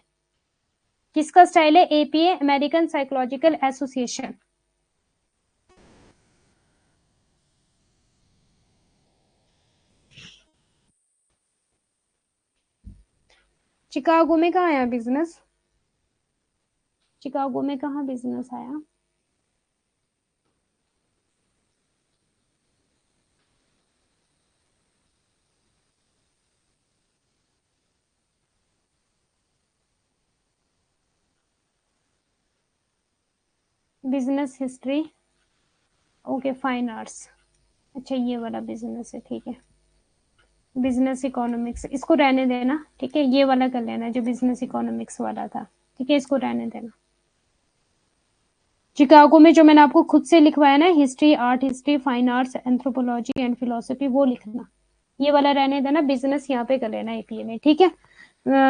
किसका स्टाइल है, APA American psychological association. Chicago में कहाँ आया बिजनेस, चिकागो में कहाँ बिजनेस आया, business history, okay, fine arts, अच्छा ये वाला बिजनेस है, ठीक है, बिजनेस इकोनॉमिक्स, इसको रहने देना, ठीक है, ये वाला कर लेना जो बिजनेस इकोनॉमिक्स वाला था, ठीक है, इसको रहने देना। चिकागो में जो मैंने आपको खुद से लिखवाया ना, history, art history, fine arts, anthropology and philosophy, वो लिखना, ये वाला रहने देना, बिजनेस यहाँ पे कर लेना एपीए में, ठीक है।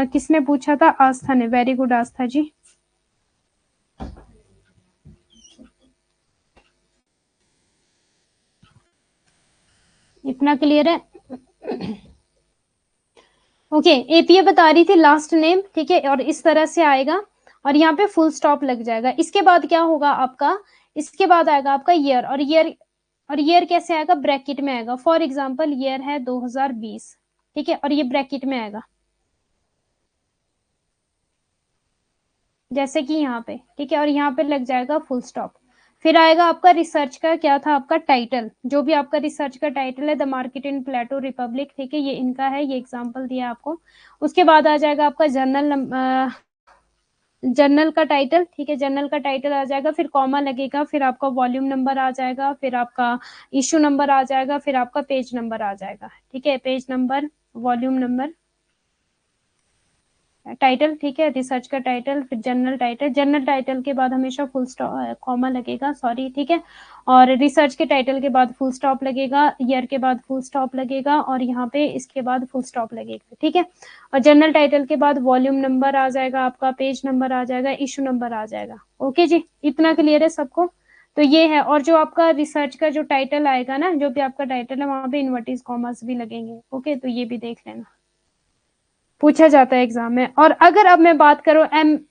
किसने पूछा था, आस्था ने, वेरी गुड आस्था जी। इतना क्लियर है, ओके। एपीए बता रही थी लास्ट नेम, ठीक है, और इस तरह से आएगा, और यहाँ पे फुल स्टॉप लग जाएगा। इसके बाद क्या होगा आपका, इसके बाद आएगा आपका ईयर, और ईयर कैसे आएगा, ब्रैकेट में आएगा, फॉर एग्जाम्पल ईयर है 2020, ठीक है, और ये ब्रैकेट में आएगा, जैसे कि यहाँ पे, ठीक है, और यहाँ पे लग जाएगा फुल स्टॉप। फिर आएगा आपका रिसर्च का, क्या था आपका टाइटल, जो भी आपका रिसर्च का टाइटल है, the market in Plato Republic, ठीक है, ये इनका है, ये एग्जांपल दिया आपको। उसके बाद आ जाएगा आपका जर्नल का टाइटल, ठीक है, जर्नल का टाइटल आ जाएगा, फिर कॉमा लगेगा, फिर आपका वॉल्यूम नंबर आ जाएगा, फिर आपका इशू नंबर आ जाएगा, फिर आपका पेज नंबर आ जाएगा, ठीक है, page number, volume number, title, ठीक है, रिसर्च का टाइटल, फिर जनरल टाइटल, जनरल टाइटल के बाद हमेशा फुल स्टॉप कॉमा लगेगा, सॉरी, ठीक है, और रिसर्च के टाइटल के बाद फुल स्टॉप लगेगा, ईयर के बाद फुल स्टॉप लगेगा, और यहाँ पे इसके बाद फुल स्टॉप लगेगा, ठीक है, और जनरल टाइटल के बाद वॉल्यूम नंबर आ जाएगा, आपका पेज नंबर आ जाएगा, इशू नंबर आ जाएगा। ओके जी, इतना क्लियर है सबको। तो ये है, और जो आपका रिसर्च का जो टाइटल आएगा ना, जो भी आपका टाइटल है, वहां पे इन्वर्टिस कॉमास भी लगेंगे, ओके, तो ये भी देख लेना। पूछा जाता है एग्जाम में। और अगर अब मैं बात करूं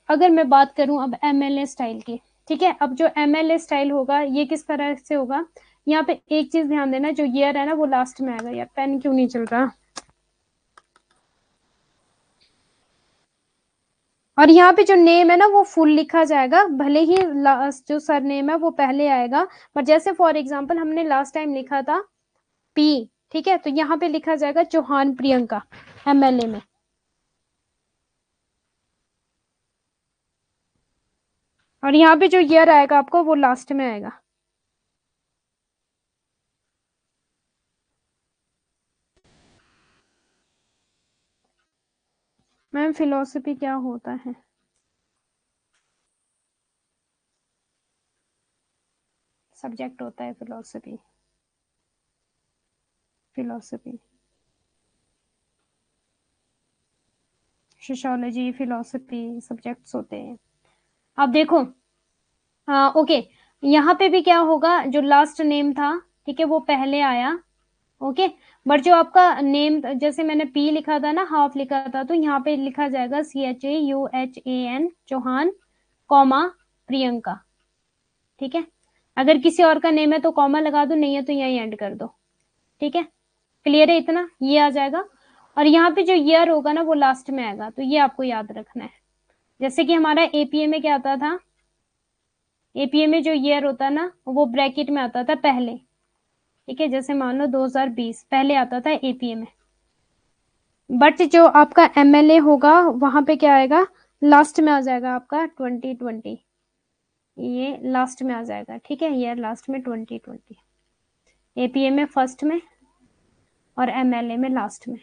अगर मैं बात करूं अब एमएलए स्टाइल की, ठीक है, अब जो एमएलए स्टाइल होगा ये किस तरह से होगा, यहाँ पे एक चीज ध्यान देना, जो ईयर है ना वो लास्ट में आएगा। यार पेन क्यों नहीं चल रहा। और यहाँ पे जो नेम है ना वो फुल लिखा जाएगा, भले ही लास्ट जो सर नेम है वो पहले आएगा, पर जैसे फॉर एग्जांपल हमने लास्ट टाइम लिखा था पी, ठीक है, तो यहाँ पे लिखा जाएगा चौहान प्रियंका एमएलए में। और यहाँ पे जो ईयर आएगा आपको वो लास्ट में आएगा। मैम फिलोसफी क्या होता है? सब्जेक्ट होता है philosophy. Philosophy, sociology, philosophy subjects होते हैं। अब देखो, हाँ ओके, यहाँ पे भी क्या होगा, जो लास्ट नेम था, ठीक है, वो पहले आया, ओके, बट जो आपका नेम, जैसे मैंने पी लिखा था ना, हाफ लिखा था, तो यहाँ पे लिखा जाएगा CHAUHAN चौहान, कॉमा प्रियंका, ठीक है। अगर किसी और का नेम है तो कॉमा लगा दो, नहीं है तो यही एंड कर दो, ठीक है। क्लियर है इतना, ये आ जाएगा। और यहाँ पे जो ईयर होगा ना वो लास्ट में आएगा, तो ये आपको याद रखना है। जैसे कि हमारा एपीए में क्या आता था, एपीए में जो ईयर होता ना वो ब्रैकेट में आता था पहले, ठीक है, जैसे मान लो 2020 पहले आता था एपीए में। बट जो आपका एमएलए होगा वहां पे क्या आएगा, लास्ट में आ जाएगा आपका 2020, ये लास्ट में आ जाएगा, ठीक है, ईयर लास्ट में 2020, एपीए में फर्स्ट में और एमएलए में लास्ट में।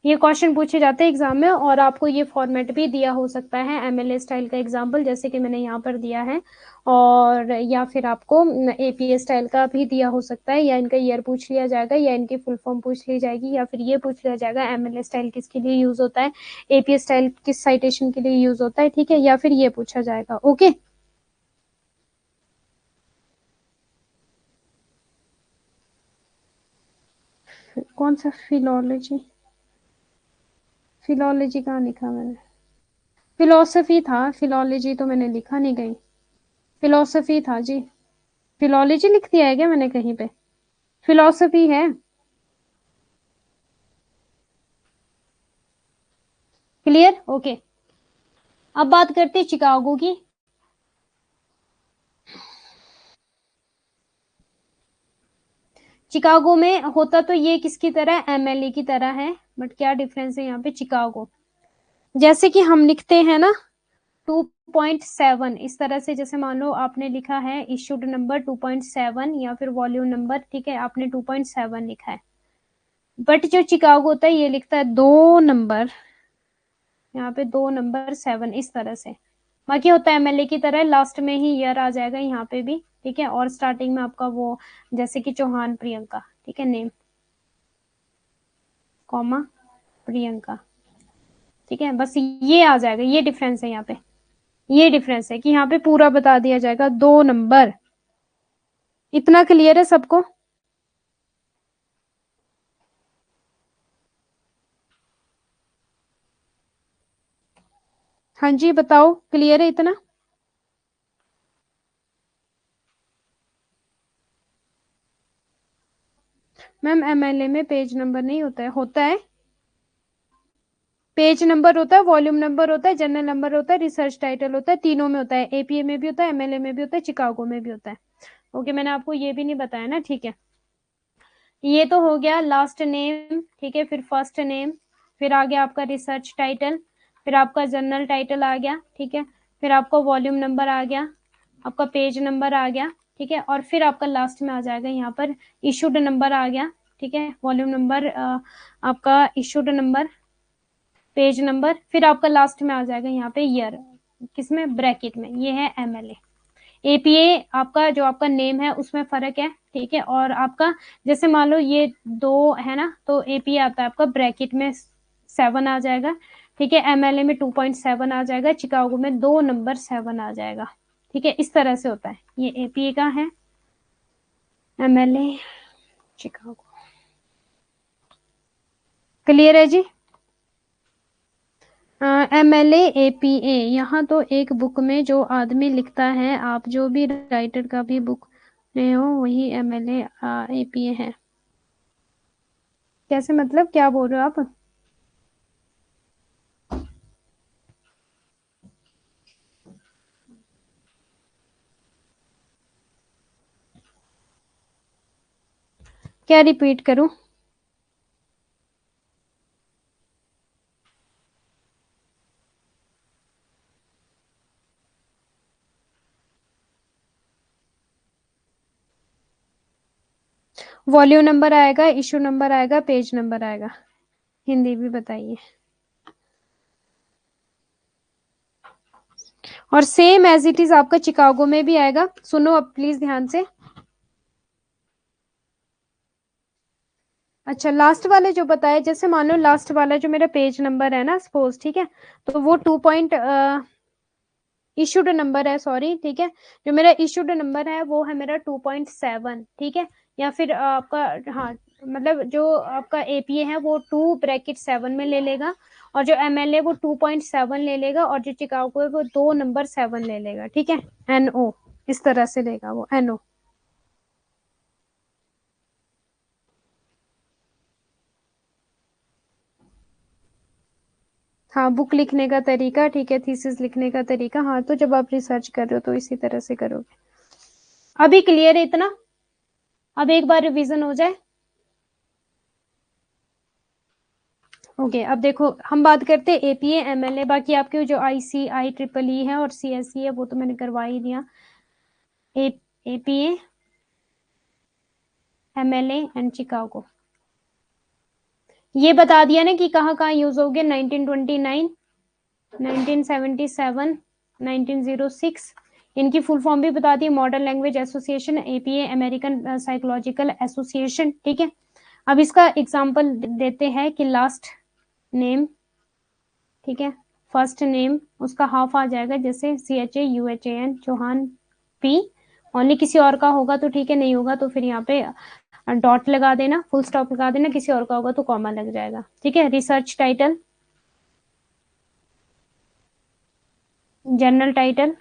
ये क्वेश्चन पूछे जाते हैं एग्जाम में, और आपको ये फॉर्मेट भी दिया हो सकता है एमएलए स्टाइल का एग्जाम्पल, जैसे कि मैंने यहाँ पर दिया है, और या फिर आपको एपीए स्टाइल का भी दिया हो सकता है, या इनका ईयर पूछ लिया जाएगा, या इनकी फुल फॉर्म पूछ ली जाएगी, या फिर ये पूछ लिया जाएगा एमएलए स्टाइल किसके लिए यूज होता है, एपीए स्टाइल किस साइटेशन के लिए यूज होता है, ठीक है, या फिर ये पूछा जाएगा। ओके, कौन सा फिलोलॉजी, फिलोलॉजी कहाँ लिखा मैंने, फिलोसफी था, फिलोलॉजी तो मैंने लिखा नहीं कहीं, फिलोसफी था जी। फिलोलॉजी लिख दिया है क्या मैंने कहीं पे, फिलोसफी है। Clear, okay. अब बात करते हैं चिकागो की। चिकागो में होता तो ये किसकी तरह, एमएलए की तरह है, बट क्या डिफरेंस है यहाँ पे, चिकागो जैसे कि हम लिखते हैं ना 2.7 इस तरह से, जैसे मान लो आपने लिखा है इश्यूड नंबर 2.7 या फिर वॉल्यूम नंबर, ठीक है, आपने 2.7 लिखा है, बट जो चिकागो होता है ये लिखता है 2 नंबर, यहाँ पे 2 नंबर 7 इस तरह से। बाकी होता है एमएलए की तरह, लास्ट में ही ईयर आ जाएगा यहाँ पे भी, ठीक है, और स्टार्टिंग में आपका वो, जैसे कि चौहान प्रियंका, ठीक है, नेम कॉमा प्रियंका, ठीक है, बस ये आ जाएगा, ये डिफरेंस है यहाँ पे, ये डिफरेंस है कि यहाँ पे पूरा बता दिया जाएगा 2 नंबर। इतना क्लियर है सबको? हाँ जी बताओ, क्लियर है इतना? मैम एमएलए में पेज नंबर नहीं होता है, होता है, पेज नंबर होता है, वॉल्यूम नंबर होता है, जर्नल नंबर होता है, रिसर्च टाइटल होता है, तीनों में होता है, एपीए में भी होता है, एमएलए में भी होता है, चिकागो में भी होता है। ओके, मैंने आपको ये भी नहीं बताया ना, ठीक है। ये तो हो गया लास्ट नेम, ठीक है, फिर फर्स्ट नेम, फिर आ गया आपका रिसर्च टाइटल, फिर आपका जर्नल टाइटल आ गया, ठीक है, फिर आपका वॉल्यूम नंबर आ गया, आपका पेज नंबर आ गया, ठीक है, और फिर आपका लास्ट में आ जाएगा यहाँ पर इशूड नंबर आ गया, ठीक है, वॉल्यूम नंबर, आपका इशूड नंबर, पेज नंबर, फिर आपका लास्ट में आ जाएगा यहाँ पे ईयर, किसमें, ब्रैकेट में, ये है एमएलए। एपीए आपका जो आपका नेम है उसमें फर्क है, ठीक है, और आपका जैसे मान लो ये 2 है ना, तो एपीए आता है आपका ब्रैकेट में 7 आ जाएगा, ठीक है, एमएलए में 2.7 आ जाएगा, चिकागो में 2 नंबर 7 आ जाएगा, ठीक है, इस तरह से होता है। ये एपीए का है, एमएलए चिकागो। क्लियर है जी? MLA APA, यहाँ तो एक बुक में जो आदमी लिखता है, आप जो भी राइटर का भी बुक रहे हो वही MLA APA है। कैसे मतलब, क्या बोल रहे हो आप? क्या रिपीट करूं? वॉल्यूम नंबर आएगा, इशू नंबर आएगा, पेज नंबर आएगा। हिंदी भी बताइए। और सेम एज इट इज आपका चिकागो में भी आएगा। सुनो अब प्लीज ध्यान से। अच्छा, लास्ट वाले जो बताए, जैसे मान लो लास्ट वाला जो मेरा पेज नंबर है ना सपोज, ठीक है, तो वो 2 पॉइंट इशूड नंबर है, सॉरी, ठीक है, जो मेरा इशूड नंबर है वो है मेरा 2.7, ठीक है, या फिर आपका, हाँ, मतलब जो आपका एपीए है वो 2 ब्रैकेट 7 में ले लेगा, और जो एमएलए वो 2.7 ले लेगा, और जो चिकागो है वो 2 नंबर 7 ले लेगा, ठीक है, एनओ, इस तरह से लेगा वो एनओ। हाँ, बुक लिखने का तरीका, ठीक है, थीसिस लिखने का तरीका, हाँ, तो जब आप रिसर्च कर रहे हो तो इसी तरह से करोगे। अभी क्लियर है इतना? अब एक बार रिवीजन हो जाए। ओके, अब देखो हम बात करते हैं एपीए एमएलए, बाकी आपके जो आईसी आई ट्रिपल ई है और सीएसई है वो तो मैंने करवा ही दिया। एपीए एमएलए एंड चिकागो, ये बता दिया ना कि कहाँ कहाँ यूज हो गया। 1929, 1977, 1906, इनकी फुल फॉर्म भी बता दी। Modern language association, APA American psychological association, ठीक है। अब इसका एग्जांपल देते हैं कि लास्ट नेम, ठीक है, फर्स्ट नेम उसका हाफ आ जाएगा, जैसे CHAUHAN चौहान पी, ओनली किसी और का होगा तो ठीक है, नहीं होगा तो फिर यहाँ पे डॉट लगा देना, फुल स्टॉप लगा देना, किसी और का होगा तो कॉमा लग जाएगा, ठीक है। Research title, journal title,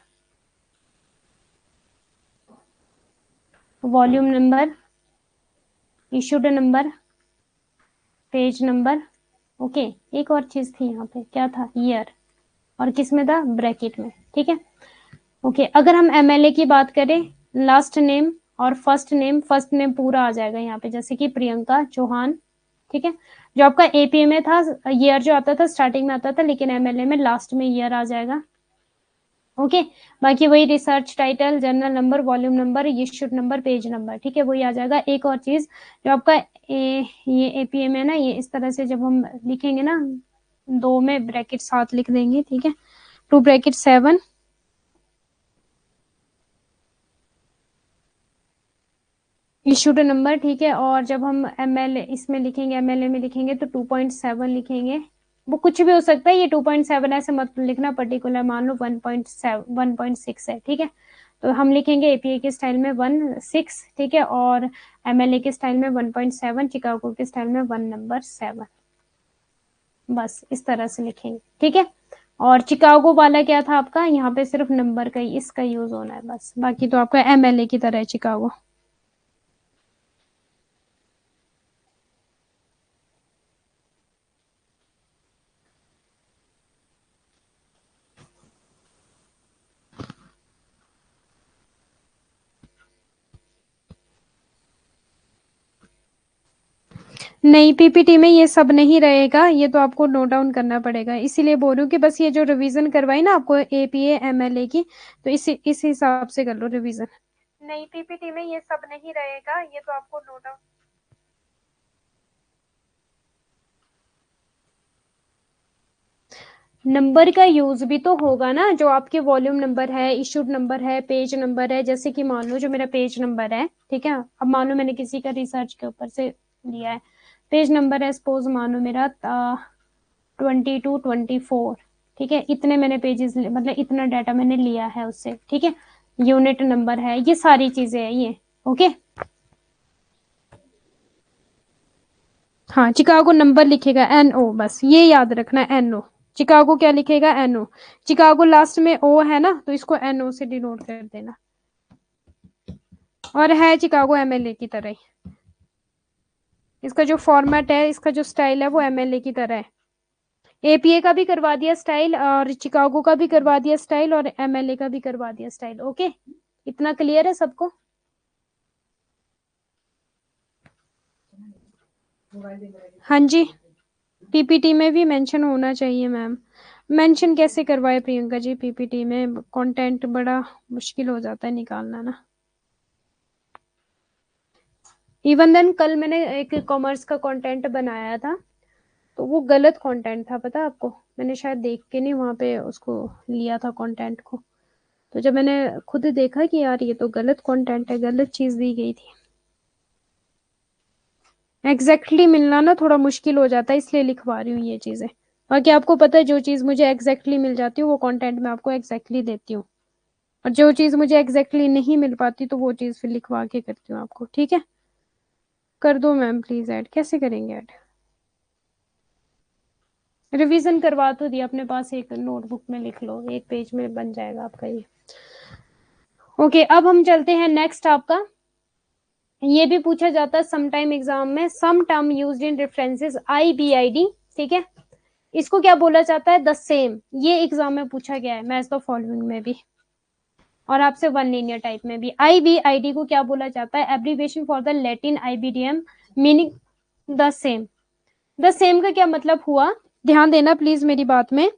volume number, issued number, page number, okay. एक और चीज थी यहाँ पे, क्या था, ईयर, और किस में था, ब्रैकेट में, ठीक है, ओके। अगर हम एमएलए की बात करें, लास्ट नेम और फर्स्ट नेम पूरा आ जाएगा यहाँ पे, जैसे कि प्रियंका चौहान, ठीक है। जो आपका एपीए में था, ईयर जो आता था स्टार्टिंग में आता था, लेकिन एमएलए में लास्ट में ईयर आ जाएगा, ओके। बाकी वही research title, journal number, volume number, issued number, page number, ठीक है, वही आ जाएगा। एक और चीज, जो आपका ये एपीए में ना, ये इस तरह से जब हम लिखेंगे ना, 2 में ब्रैकेट 7 लिख देंगे, ठीक है, 2 ब्रैकेट 7, इशूड नंबर, ठीक है। और जब हम एमएलए इसमें लिखेंगे, एमएलए में लिखेंगे तो 2.7 लिखेंगे, वो कुछ भी हो सकता है, ये 2.7 ऐसे मत लिखना पर्टिकुलर, मान लो 1.7 1.6 है, ठीक है, तो हम लिखेंगे एपीए के स्टाइल में 1.6, ठीक है, और एमएलए के स्टाइल में 1.7, चिकागो के स्टाइल में 1 नंबर 7, बस इस तरह से लिखेंगे, ठीक है। और चिकागो वाला क्या था आपका, यहाँ पे सिर्फ नंबर का ही इसका यूज होना है बस, बाकी तो आपका एमएलए की तरह है चिकागो। नहीं, पीपीटी में ये सब नहीं रहेगा, ये तो आपको नोट डाउन करना पड़ेगा, इसीलिए बोल रही हूँ कि बस ये जो रिवीजन करवाई ना आपको एपीए एमएलए की, तो इस हिसाब से कर लो रिवीजन। नहीं, पीपीटी में ये सब नहीं रहेगा, ये तो आपको नोट डाउन। नंबर का यूज भी तो होगा ना, जो आपके वॉल्यूम नंबर है, इशूड नंबर है, पेज नंबर है, जैसे कि मान लो जो मेरा पेज नंबर है, ठीक है, अब मान लो मैंने किसी का रिसर्च के ऊपर से लिया है, पेज नंबर है सपोज मान लो मेरा 22 24, ठीक है, इतने मैंने पेजेस मतलब इतना डाटा मैंने लिया है उससे, ठीक है, यूनिट नंबर है, ये सारी चीजें है ये, ओके। हाँ, चिकागो नंबर लिखेगा NO, बस ये याद रखना NO। चिकागो क्या लिखेगा, एनओ। चिकागो लास्ट में ओ है ना, तो इसको एनओ से डिनोट कर देना। और है चिकागो एमएलए की तरह ही, इसका जो फॉर्मेट है, इसका जो स्टाइल है वो एमएलए की तरह है। एपीए का भी करवा दिया स्टाइल, और चिकागो का भी करवा दिया स्टाइल, और एमएलए का भी करवा दिया स्टाइल। ओके, इतना क्लियर है सबको? हाँ जी, पीपीटी में भी मेंशन होना चाहिए मैम। मेंशन कैसे करवाए प्रियंका जी, पीपीटी में कंटेंट बड़ा मुश्किल हो जाता है निकालना ना। इवन देन कल मैंने एक कॉमर्स का कंटेंट बनाया था, तो वो गलत कंटेंट था, पता है आपको? मैंने शायद देख के नहीं वहां पे उसको लिया था कंटेंट को, तो जब मैंने खुद देखा कि यार ये तो गलत कंटेंट है, गलत चीज दी गई थी। एग्जैक्टली मिलना ना थोड़ा मुश्किल हो जाता है, इसलिए लिखवा रही हूँ ये चीजें। बाकी आपको पता है, जो चीज मुझे एग्जैक्टली मिल जाती है वो कंटेंट मैं आपको एग्जैक्टली देती हूँ, और जो चीज मुझे एग्जैक्टली नहीं मिल पाती तो वो चीज फिर लिखवा के करती हूँ आपको। ठीक है, कर दो मैम प्लीज ऐड। कैसे करेंगे ऐड? रिवीजन करवा तो दिया अपने पास, एक नोटबुक में लिख लो, एक पेज में बन जाएगा आपका ये। ओके, अब हम चलते हैं नेक्स्ट आपका। ये भी पूछा जाता है समटाइम एग्जाम में, some term used in references IBID। ठीक है, इसको क्या बोला जाता है? The same. ये एग्जाम में पूछा गया है, मैच द फॉलोइंग में भी, और आपसे वन लीनियर टाइप में भी। IBID को क्या बोला जाता है? Abbreviation for the Latin IBDM, meaning the same. The same का क्या मतलब हुआ, ध्यान देना प्लीज मेरी बात में।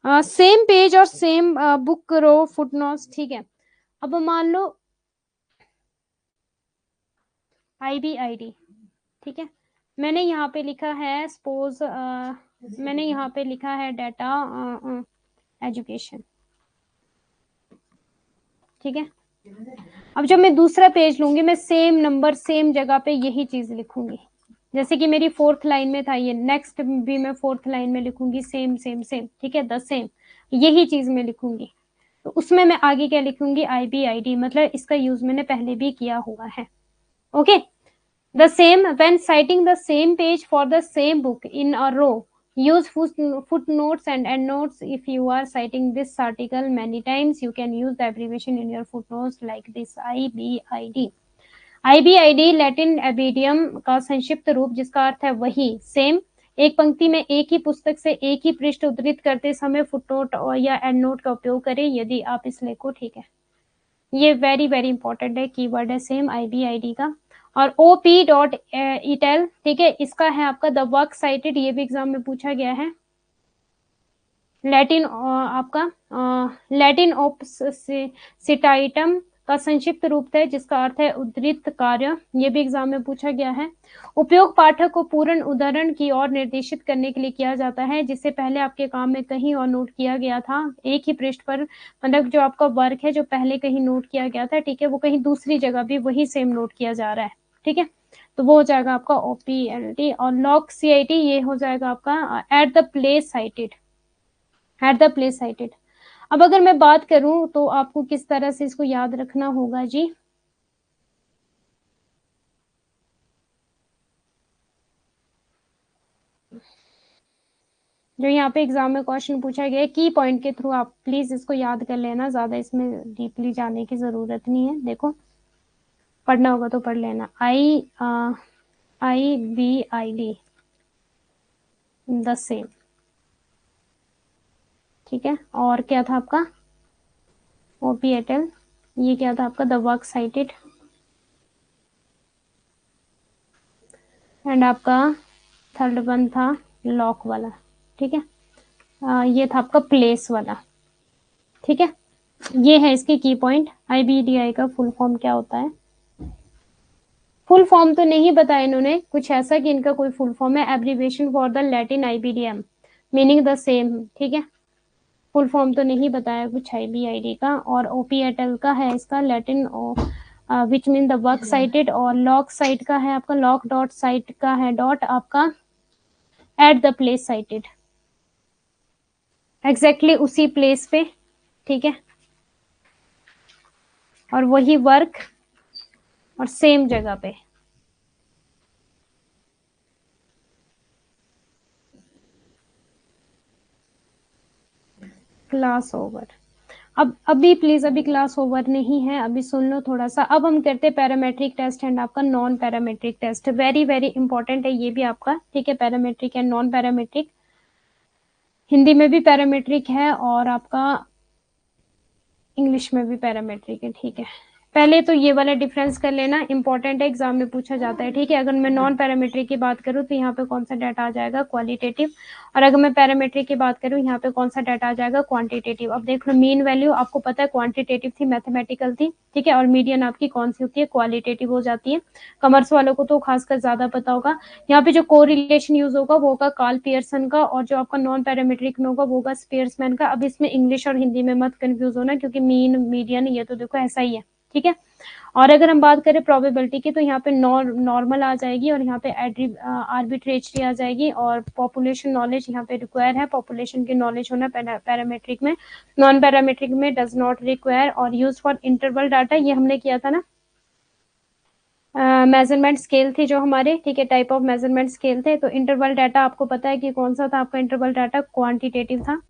सेम पेज और सेम बुक रो फुटनोट्स। ठीक है, अब मान लो IBID, ठीक है, मैंने यहाँ पे लिखा है सपोज, मैंने यहाँ पे लिखा है डाटा एजुकेशन। ठीक है, अब जब मैं दूसरा पेज लूंगी, मैं सेम नंबर सेम जगह पे यही चीज लिखूंगी। जैसे कि मेरी फोर्थ लाइन में था ये, नेक्स्ट भी मैं फोर्थ लाइन में लिखूंगी सेम सेम सेम। ठीक है, द सेम, यही चीज मैं लिखूंगी। तो उसमें मैं आगे क्या लिखूंगी? IBID, मतलब इसका यूज मैंने पहले भी किया हुआ है। Okay, the same when citing the same page for the same book in a row, use footnotes and endnotes. If you are citing this article many times, you can use the abbreviation in your footnotes like this, IBID। IBID Latin एबिडियम का संक्षिप्त रूप, जिसका अर्थ है वही same. एक पंक्ति में एक ही पुस्तक से एक ही पृष्ठ उद्धृत करते समय फुटनोट या एंड नोट का उपयोग करें यदि आप इस लेखो। ठीक है, ये वेरी वेरी इंपॉर्टेंट है, कीवर्ड है सेम IBID का। और OP.etel, ठीक है, इसका है आपका द वर्क साइटेड, ये भी एग्जाम में पूछा गया है। लैटिन आपका लैटिन ऑप्सिटाइटम का संक्षिप्त रूप है, जिसका अर्थ है उद्धृत कार्य, ये भी एग्जाम में पूछा गया है। उपयोग पाठक को पूर्ण उदाहरण की ओर निर्देशित करने के लिए किया जाता है, जिससे पहले आपके काम में कहीं और नोट किया गया था, एक ही पृष्ठ पर, मतलब जो आपका वर्क है जो पहले कहीं नोट किया गया था, ठीक है, वो कहीं दूसरी जगह भी वही सेम नोट किया जा रहा है। ठीक है, तो वो हो जाएगा आपका OPLT। और लॉग CIT ये हो जाएगा आपका at the place cited, at the place cited. अब अगर मैं बात करूं तो आपको किस तरह से इसको याद रखना होगा जी? जो यहाँ पे एग्जाम में क्वेश्चन पूछा गया है, की पॉइंट के थ्रू आप प्लीज इसको याद कर लेना, ज्यादा इसमें डीपली जाने की जरूरत नहीं है। देखो, पढ़ना होगा तो पढ़ लेना। IBID the same. ठीक है, और क्या था आपका? OPETL, ये क्या था आपका? The work cited. एंड आपका थर्ड वन था लॉक वाला। ठीक है, ये था आपका प्लेस वाला। ठीक है, ये है इसके की पॉइंट। IBDI का फुल फॉर्म क्या होता है? फुल फॉर्म तो नहीं बताया इन्होंने, कुछ ऐसा कि इनका कोई फुल फॉर्म है, abbreviation for the Latin IBDM, meaning the same. ठीक है, फुल फॉर्म तो नहीं बताया कुछ IBID का। और OPETL का है इसका Latin which mean the work cited. और लॉक साइट का है आपका लॉक डॉट साइट का है डॉट आपका at the place cited, exactly उसी प्लेस पे। ठीक है, और वही वर्क और सेम जगह पे। Class over. अब अभी प्लीज, अभी क्लास ओवर नहीं है, अभी सुन लो थोड़ा सा। अब हम करते हैं पैरामेट्रिक टेस्ट एंड आपका non parametric test. Very very important है ये भी आपका, ठीक है। Parametric and non parametric, Hindi में भी पैरामेट्रिक है और आपका इंग्लिश में भी पैरामेट्रिक है, ठीक है। पहले तो ये वाला डिफरेंस कर लेना, इंपॉर्टेंट है, एग्जाम में पूछा जाता है, ठीक है। अगर मैं नॉन पैरामेट्रिक की बात करूँ तो यहाँ पे कौन सा डाटा आ जाएगा, क्वालिटेटिव। और अगर मैं पैरामेट्रिक की बात करूँ यहाँ पे कौन सा डाटा आ जाएगा, क्वांटिटेटिव। अब देख लो, मीन वैल्यू आपको पता है क्वांटिटेटिव थी, मैथमेटिकल थी, ठीक है। और मीडियन आपकी कौन सी होती है, क्वालिटेटिव हो जाती है। कॉमर्स वालों को तो खासकर ज्यादा पता होगा। यहाँ पे जो कोरिलेशन यूज होगा वो होगा कार्ल पियर्सन का, और जो आपका नॉन पैरामेट्रिक में होगा वो होगा स्पियर्समैन का। अब इसमें इंग्लिश और हिंदी में मत कंफ्यूज होना, क्योंकि मीन मीडियन ये तो देखो ऐसा ही है, ठीक है। और अगर हम बात करें प्रोबेबिलिटी की तो यहाँ पे नॉर्मल आ जाएगी, और यहाँ पे आर्बिट्रेटरी आ जाएगी, और पॉपुलेशन नॉलेज यहाँ पे रिक्वायर है, पॉपुलेशन की नॉलेज होना पैरामेट्रिक में। नॉन पैरामेट्रिक में डज नॉट रिक्वायर। और यूज फॉर इंटरवल डाटा, ये हमने किया था ना, मेजरमेंट स्केल थे जो हमारे, ठीक है, टाइप ऑफ मेजरमेंट स्केल थे। तो इंटरवल डाटा आपको पता है कि कौन सा था आपका, इंटरवल डाटा क्वांटिटेटिव था,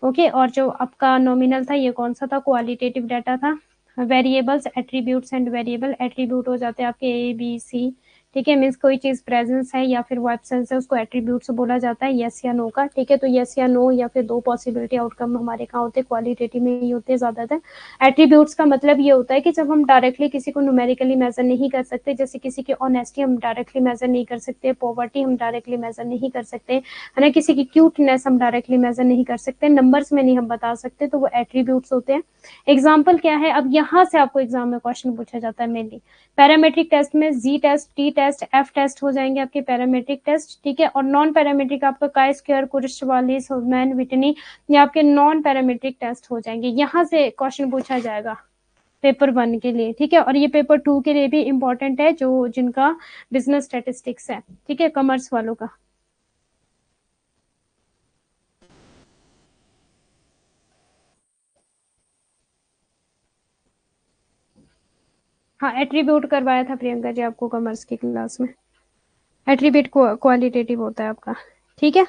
ओके। और जो आपका नॉमिनल था ये कौन सा था, क्वालिटेटिव डाटा था। Variables, attributes and variable, attribute हो जाते हैं आपके ए बी सी, ठीक है। मीन्स कोई चीज प्रेजेंस है या फिर वो एब्सेंस है, उसको एट्रीब्यूट्स बोला जाता है, यस या नो का, ठीक है। तो यस या नो या फिर दो पॉसिबिलिटी आउटकम हमारे कहाँ होते हैं, क्वालिटेटिव में ही होते हैं ज्यादातर। एट्रीब्यूट्स का मतलब ये होता है कि जब हम डायरेक्टली किसी को न्यूमेरिकली मेजर नहीं कर सकते, जैसे किसी की ऑनेस्टी हम डायरेक्टली मेजर नहीं कर सकते, पॉवर्टी हम डायरेक्टली मेजर नहीं कर सकते, है ना, किसी की क्यूटनेस हम डायरेक्टली मेजर नहीं कर सकते, नंबर्स में नहीं हम बता सकते, तो वो एट्रीब्यूट्स होते हैं। एग्जाम्पल क्या है, अब यहाँ से आपको एग्जाम में क्वेश्चन पूछा जाता है मेनली। पैरामेट्रिक टेस्ट में Z test, T test, F test हो जाएंगे आपके पैरामेट्रिक टेस्ट, ठीक है। और नॉन पैरामेट्रिक आपका काय स्क्वायर, कुरिशवालिस, मैन विटनी, ये आपके नॉन पैरामेट्रिक टेस्ट हो जाएंगे। यहाँ से क्वेश्चन पूछा जाएगा पेपर 1 के लिए, ठीक है। और ये पेपर 2 के लिए भी इंपॉर्टेंट है, जो जिनका बिजनेस स्टेटिस्टिक्स है, ठीक है, कॉमर्स वालों का। हाँ, एट्रीब्यूट करवाया था प्रियंका जी आपको कॉमर्स की क्लास में। एट्रीब्यूट क्वालिटेटिव होता है आपका, ठीक है।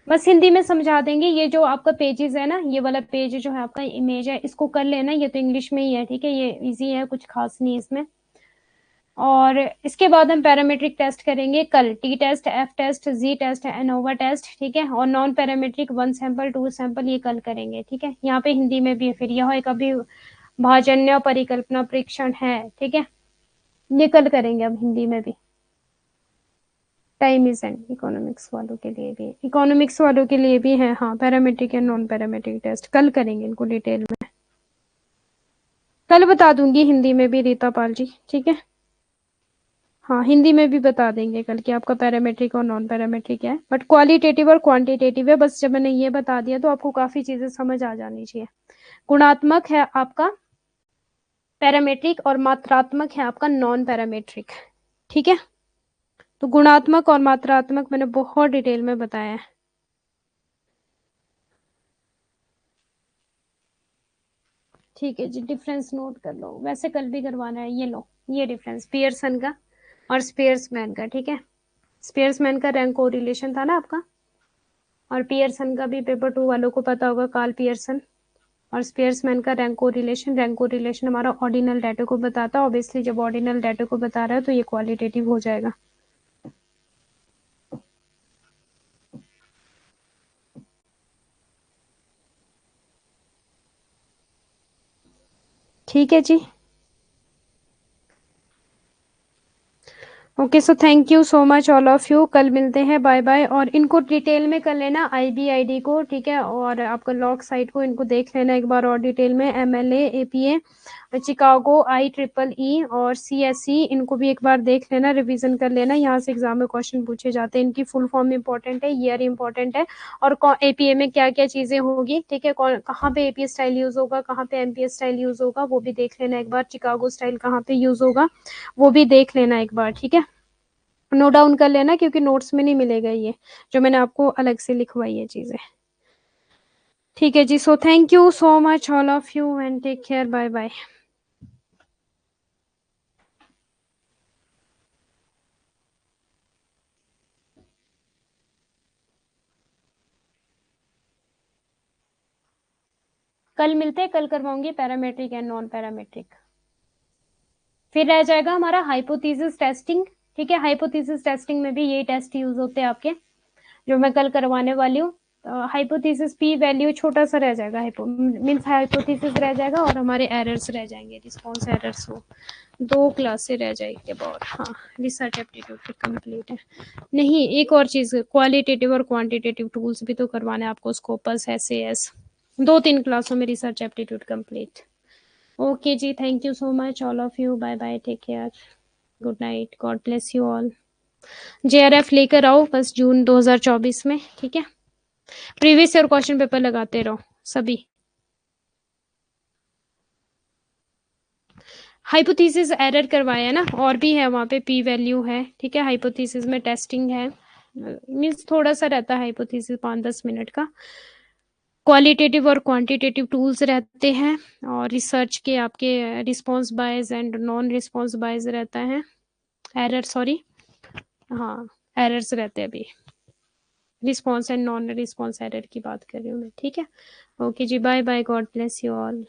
बस हिंदी में समझा देंगे। ये जो आपका पेजेस है ना, ये वाला पेज जो है आपका, इमेज है, इसको कर लेना, ये तो इंग्लिश में ही है, ठीक है। ये इजी है, कुछ खास नहीं इसमें। और इसके बाद हम पैरामेट्रिक टेस्ट करेंगे कल, टी टेस्ट, एफ टेस्ट, जी टेस्ट, एनोवा टेस्ट, ठीक है। और नॉन पैरामेट्रिक 1 सैंपल 2 सैंपल ये कल करेंगे, ठीक है। यहाँ पे हिंदी में भी फिर यह एक अभी भाजन्य परिकल्पना परीक्षण है, ठीक है, ये कल करेंगे अब हिंदी में भी। टाइम इज एंड, इकोनॉमिक्स वालों के लिए भी, इकोनॉमिक्स वालों के लिए भी है, हाँ, parametric and non parametric test कल करेंगे इनको डिटेल में। कल बता दूंगी हिंदी में भी रीता पाल जी, ठीक है। हाँ, हिंदी में भी बता देंगे कल कि आपका पैरामेट्रिक और नॉन पैरामेट्रिक है, बट क्वालिटेटिव और क्वांटिटेटिव है। बस जब मैंने ये बता दिया तो आपको काफी चीजें समझ आ जानी चाहिए। गुणात्मक है आपका पैरामेट्रिक, और मात्रात्मक है आपका नॉन पैरामेट्रिक, ठीक है। तो गुणात्मक और मात्रात्मक मैंने बहुत डिटेल में बताया है, ठीक है जी। डिफरेंस नोट कर लो, वैसे कल भी करवाना है, ये लो, ये डिफरेंस पियर्सन का और स्पियर्समैन का, ठीक है। स्पियर्समैन का रैंक को रिलेशन था ना आपका, और पियर्सन का भी पेपर 2 वालों को पता होगा, कार्ल पियर्सन। और स्पियर्समैन का रैंक को रिलेशन हमारा ऑर्डिनल डाटा को बताता है। ऑब्वियसली जब ऑर्डिनल डाटा को बता रहा है तो ये क्वालिटेटिव हो जाएगा, ठीक है जी। Okay, so thank you so much all of you, कल मिलते हैं, बाय बाय। और इनको डिटेल में कर लेना, IBID को, ठीक है, और आपका लॉग साइट को इनको देख लेना एक बार और डिटेल में, MLA, APA, चिकागो, IEEE और CSE, इनको भी एक बार देख लेना, रिवीजन कर लेना। यहाँ से एग्जाम में क्वेश्चन पूछे जाते हैं, इनकी फुल फॉर्म इंपॉर्टेंट है, ईयर इंपॉर्टेंट है, और APA में क्या क्या चीजें होगी, ठीक है, कहाँ पे APA स्टाइल यूज होगा, कहाँ पे MPS स्टाइल यूज होगा, वो भी देख लेना एक बार। चिकागो स्टाइल कहाँ पे यूज होगा वो भी देख लेना एक बार, ठीक है। नोट डाउन कर लेना, क्योंकि नोट्स में नहीं मिलेगा ये, जो मैंने आपको अलग से लिखवाई है चीजें, ठीक है जी। So thank you so much all of you and take care, bye bye. कल मिलते हैं, कल करवाऊंगी पैरामेट्रिक एंड नॉन पैरामेट्रिक। फिर रह जाएगा हमारा हाइपोथेसिस टेस्टिंग। ठीक है, हाइपोथेसिस टेस्टिंग में भी यही टेस्ट यूज होते हैं आपके, जो मैं कल करवाने वाली हूँ। हाइपोथेसिस पी वैल्यू छोटा सा रह जाएगा, मीन्स हाइपोथेसिस रह जाएगा और हमारे एरर्स रह जाएंगे, रिस्पॉन्स एरर्स। वो 2 क्लासें रह जाएगी अब। और हाँ, रिसर्च एप्टीट्यूड भी कंप्लीट है। नहीं, एक और चीज, क्वालिटेटिव और क्वांटिटेटिव टूल्स भी तो करवाने आपको, स्कोपस, SAS, 2-3 क्लासों में research aptitude complete. Okay ji, thank you so much all of you, bye bye, take care, good night, God bless you all. JRF लेकर आओ बस जून 2024 में, ठीक है। प्रीवियस ईयर क्वेश्चन पेपर लगाते रहो सभी। हाइपोथेसिस एरर करवाया ना, और भी है वहाँ पे, पी वैल्यू है, ठीक है। हाइपोथेसिस में टेस्टिंग है, मीन्स थोड़ा सा रहता है हाइपोथेसिस, 5-10 मिनट का। क्वालिटेटिव और क्वांटिटेटिव टूल्स रहते हैं, और रिसर्च के आपके response bias and non response bias रहता है, एरर, सॉरी, हाँ, एरर्स रहते हैं अभी, response and non response error की बात कर रही हूँ मैं, ठीक है। ओके जी, bye bye, God bless you all.